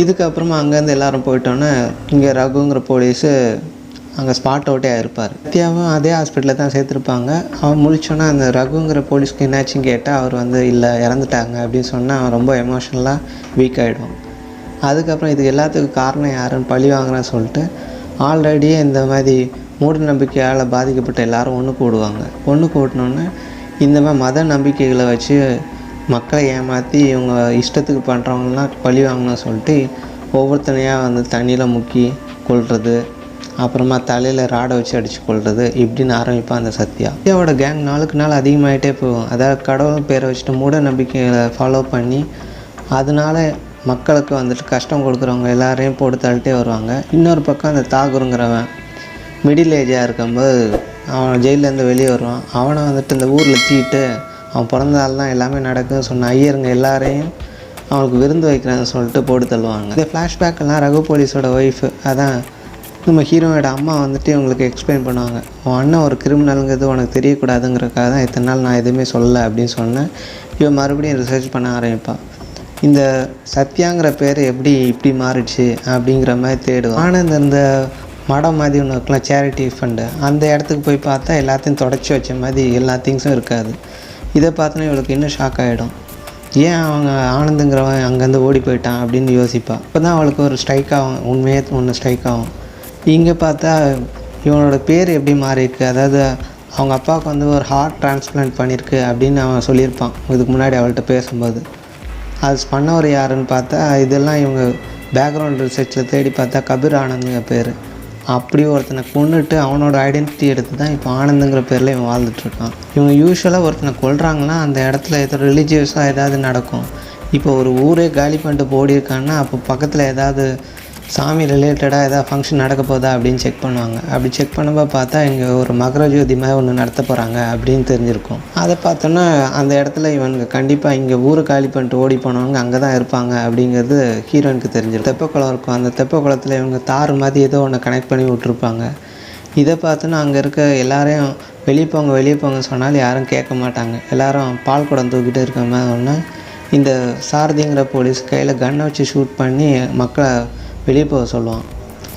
இதுக்கப்புறமா அங்கேருந்து எல்லோரும் போயிட்டோன்னே இங்கே ரகுங்கிற போலீஸு அங்கே ஸ்பாட் அவுட்டே ஆகிருப்பார். சத்யாவும் அதே ஹாஸ்பிட்டலில் தான் சேர்த்துருப்பாங்க. அவன் முழிச்சோன்னா அந்த ரகுங்கிற போலீஸ்க்கு என்னாச்சுன்னு கேட்டால் அவர் இல்லை இறந்துட்டாங்க அப்படின்னு சொன்னால் அவன் ரொம்ப எமோஷ்னலாக வீக் ஆகிடுவான். அதுக்கப்புறம் இது எல்லாத்துக்கும் காரணம் யாருன்னு பழி வாங்குறான்னு சொல்லிட்டு ஆல்ரெடியே இந்த மாதிரி மூட நம்பிக்கையால் பாதிக்கப்பட்ட எல்லோரும் ஒன்று கூடுவாங்க. ஒன்று கூட்டினோன்னே இந்த மாதிரி மத நம்பிக்கைகளை வச்சு மக்களை ஏமாற்றி இவங்க இஷ்டத்துக்கு பண்ணுறவங்களாம் பழி வாங்கணும்னு சொல்லிட்டு ஒவ்வொருத்தனையாக தண்ணியில் முக்கி கொள்வது, அப்புறமா தலையில் ராடை வச்சு அடித்து கொள்வது இப்படின்னு ஆரம்பிப்பான் அந்த சத்யாவோட கேங் நாளுக்கு நாள் அதிகமாகிட்டே போகும். அதாவது கடவுள் பேரை வச்சுட்டு மூட நம்பிக்கைகளை ஃபாலோ பண்ணி அதனால மக்களுக்கு வந்துட்டு கஷ்டம் கொடுக்குறவங்க எல்லாரையும் போட்டு தள்ளிட்டே வருவாங்க. இன்னொரு பக்கம் அந்த தாகூருங்கிறவன் மிடில் ஏஜாக இருக்கும்போது அவன் ஜெயிலேருந்து வெளியே வருவான். அவனை வந்துட்டு இந்த ஊரில் தீட்டு அவன் பிறந்தால் தான் எல்லாமே நடக்குதுன்னு சொன்ன ஐயருங்க எல்லாரையும் அவனுக்கு விருந்து வைக்கிறான்னு சொல்லிட்டு போட்டு தள்ளுவாங்க. இந்த ஃப்ளாஷ்பேக்கெல்லாம் ரகு போலீஸோட ஒய்ஃபு அதான் நம்ம ஹீரோவோட அம்மா வந்துட்டு இவங்களுக்கு எக்ஸ்பிளைன் பண்ணுவாங்க. உன் அண்ணன் ஒரு கிரிமினலுங்கிறது உனக்கு தெரியக்கூடாதுங்கிறக்காக தான் இத்தனை நாள் நான் எதுவுமே சொல்லலை அப்படின்னு சொன்னேன். இவன் மறுபடியும் ரிசர்ச் பண்ண ஆரம்பிப்பான். இந்த சத்யாங்கிற பேர் எப்படி இப்படி மாறிடுச்சு அப்படிங்கிற மாதிரி தேடுவான். ஆனந்த் இந்த மடம் மாதிரி ஒன்று இருக்கலாம், சேரிட்டி ஃபண்டு, அந்த இடத்துக்கு போய் பார்த்தா எல்லாத்தையும் தொடச்சி வச்ச மாதிரி எல்லா திங்ஸும் இருக்காது. இதை பார்த்தோன்னா இவளுக்கு இன்னும் ஷாக் ஆகிடும். ஏன் அவங்க ஆனந்துங்கிறவன் அங்கேருந்து ஓடி போயிட்டான் அப்படின்னு யோசிப்பாள். இப்போ தான் அவளுக்கு ஒரு ஸ்ட்ரைக் ஆகும், உண்மையே ஒன்று ஸ்ட்ரைக் ஆகும். இங்கே பார்த்தா இவனோட பேர் எப்படி மாறியிருக்கு, அதாவது அவங்க அப்பாவுக்கு வந்து ஒரு ஹார்ட் டிரான்ஸ்பிளான்ட் பண்ணியிருக்கு அப்படின்னு அவன் சொல்லியிருப்பான் இதுக்கு முன்னாடி அவள்கிட்ட பேசும்போது. அது பண்ணவர் யாருன்னு பார்த்தா இதெல்லாம் இவங்க பேக்ரவுண்ட் ரிசர்ச்சில் தேடி பார்த்தா கபீர் ஆனந்துங்கிற பேர். அப்படி ஒருத்தனை கொண்டுட்டு அவனோட ஐடென்டிட்டி எடுத்து தான் இப்போ ஆனந்துங்கிற பேரில் இவன் வாழ்ந்துட்டுருக்கான். இவங்க யூஸ்வலாக ஒருத்தனை கொல்றாங்கன்னா அந்த இடத்துல ஏதோ ரிலீஜியஸாக ஏதாவது நடக்கும். இப்போ ஒரு ஊரே காலி பண்ணிட்டு போடியிருக்கான்னா அப்போ பக்கத்தில் ஏதாவது சாமி ரிலேட்டடாக ஏதாவது ஃபங்க்ஷன் நடக்க போதா அப்படின்னு செக் பண்ணுவாங்க. அப்படி செக் பண்ணும்போது பார்த்தா இங்கே ஒரு மகர ஜோதி மாதிரி ஒன்று நடத்த போகிறாங்க அப்படின்னு தெரிஞ்சிருக்கும். அதை பார்த்தோன்னா அந்த இடத்துல இவனுக்கு கண்டிப்பாக இங்கே ஊரை காலி பண்ணிட்டு ஓடி போனவங்க அங்கே தான் இருப்பாங்க அப்படிங்கிறது ஹீரோயினுக்கு தெரிஞ்சிருக்கும். தெப்பக்குளம் இருக்கும், அந்த தெப்பக்குளத்தில் இவங்க தாறு மாதிரி ஏதோ ஒன்று கனெக்ட் பண்ணி விட்ருப்பாங்க. இதை பார்த்தோன்னா அங்கே இருக்க எல்லாரையும் வெளியே போங்க சொன்னாலும் யாரும் கேட்க மாட்டாங்க. எல்லோரும் பால் குடம் தூக்கிட்டு இருக்க மாதிரி ஒன்று இந்த சாரதிங்கிற போலீஸ் கையில் கன்னை வச்சு ஷூட் பண்ணி மக்களை வெளியே போக சொல்லுவான்.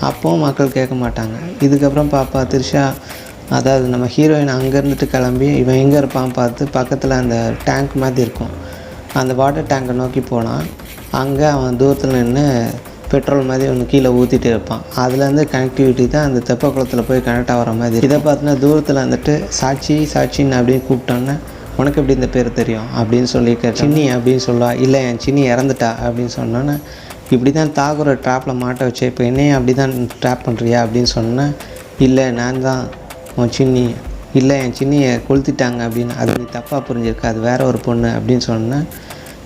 அப்போவும் மக்கள் கேட்க மாட்டாங்க. இதுக்கப்புறம் பாப்பா த்ரிஷா, அதாவது நம்ம ஹீரோயின் அங்கே இருந்துட்டு கிளம்பி இவன் எங்கே இருப்பான் பார்த்து பக்கத்தில் அந்த டேங்க் மாதிரி இருக்கும், அந்த வாட்டர் டேங்கை நோக்கி போனான். அங்கே அவன் தூரத்தில் நின்று பெட்ரோல் மாதிரி ஒன்று கீழே ஊற்றிட்டு இருப்பான். அதுலேருந்து கனெக்டிவிட்டி தான் அந்த தெப்பக்குளத்தில் போய் கனெக்ட் ஆகிற மாதிரி. இதை பார்த்தோன்னா தூரத்தில் வந்துட்டு சாட்சின்னு அப்படின்னு கூப்பிட்டோன்னே உனக்கு எப்படி இந்த பேர் தெரியும் அப்படின்னு சொல்லியிருக்க சின்னி அப்படின்னு சொல்லுவா. இல்லை என் சின்னி இறந்துட்டா அப்படின்னு சொன்னோன்னே இப்படி தான் தாகூரை ட்ராப்பில் மாட்ட வச்சு இப்போ என்னையும் அப்படி தான் ட்ராப் பண்ணுறியா அப்படின்னு சொன்னேன். இல்லை நான் தான் உன் சின்னி, இல்லை என் சின்னியை கொளுத்திட்டாங்க அப்படின்னு. அது நீ தப்பாக புரிஞ்சிருக்க, அது வேறு ஒரு பொண்ணு அப்படின்னு சொன்னேன்.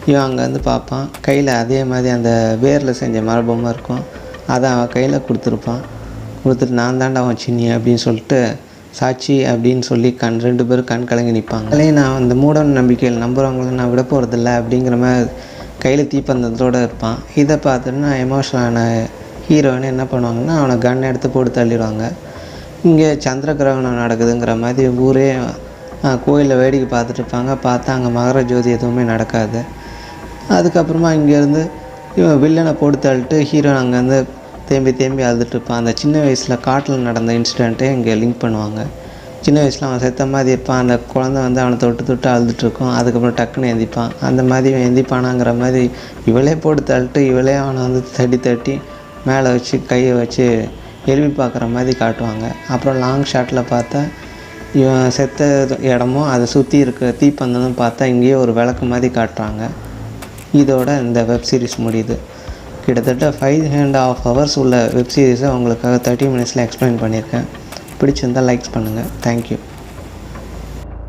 இவன் அங்கே வந்து பார்ப்பான், கையில் அதே மாதிரி அந்த வேரில் செஞ்ச மரபொம்மை இருக்கும், அதை அவன் கையில் கொடுத்துட்டு நான் தாண்டா அவன் சின்னி அப்படின்னு சொல்லிட்டு சாட்சி அப்படின்னு சொல்லி ரெண்டு பேரும் கண் கலங்கி நிற்பாங்க. அதுலேயும் நான் அந்த மூட நம்பிக்கையில் நம்புகிறவங்கள நான் விட போகிறதில்ல அப்படிங்கிற மாதிரி கையில் தீப்பந்தத்தோடு இருப்பான். இதை பார்த்துட்டுனா எமோஷனலான ஹீரோயின் என்ன பண்ணுவாங்கன்னா அவனை கன் எடுத்து போட்டு தள்ளிடுவாங்க. இங்கே சந்திர கிரகணம் நடக்குதுங்கிற மாதிரி ஊரே கோயிலில் வேடிக்கை பார்த்துட்டு இருப்பாங்க. பார்த்தா அங்கே மகர ஜோதி எதுவுமே நடக்காது. அதுக்கப்புறமா இங்கேருந்து இவன் வில்லனை போட்டு தள்ளிட்டு ஹீரோயின் அங்கேருந்து தேம்பி அழுதுட்டு இருப்பான். அந்த சின்ன வயசில் காட்டில் நடந்த இன்சிடெண்ட்டே இங்கே லிங்க் பண்ணுவாங்க. சின்ன வயசில் அவன் செத்த மாதிரி இருப்பான், அந்த குழந்தை வந்து அவனை தொட்டு அழுதுட்டுருக்கும். அதுக்கப்புறம் டக்குன்னு எந்திப்பான். அந்த மாதிரி இவன் எந்திப்பானாங்கிற மாதிரி இவளே போட்டு தள்ளிட்டு இவளே அவனை வந்து தட்டி மேலே வச்சு கையை வச்சு எழுப்பி பார்க்குற மாதிரி காட்டுவாங்க. அப்புறம் லாங் ஷாட்டில் பார்த்தா இவன் செத்த இடமும் அதை சுற்றி இருக்க தீப்பந்தமும் பார்த்தா இங்கேயே ஒரு விளக்கு மாதிரி காட்டுறாங்க. இதோட இந்த வெப் சீரிஸ் முடியுது. கிட்டத்தட்ட 5.5 hours உள்ள வெப் சீரிஸை உங்களுக்காக 30 minutes எக்ஸ்பிளைன் பண்ணியிருக்கேன். பிடிச்சிருந்தால் லைக்ஸ் பண்ணுங்கள். தேங்க்யூ.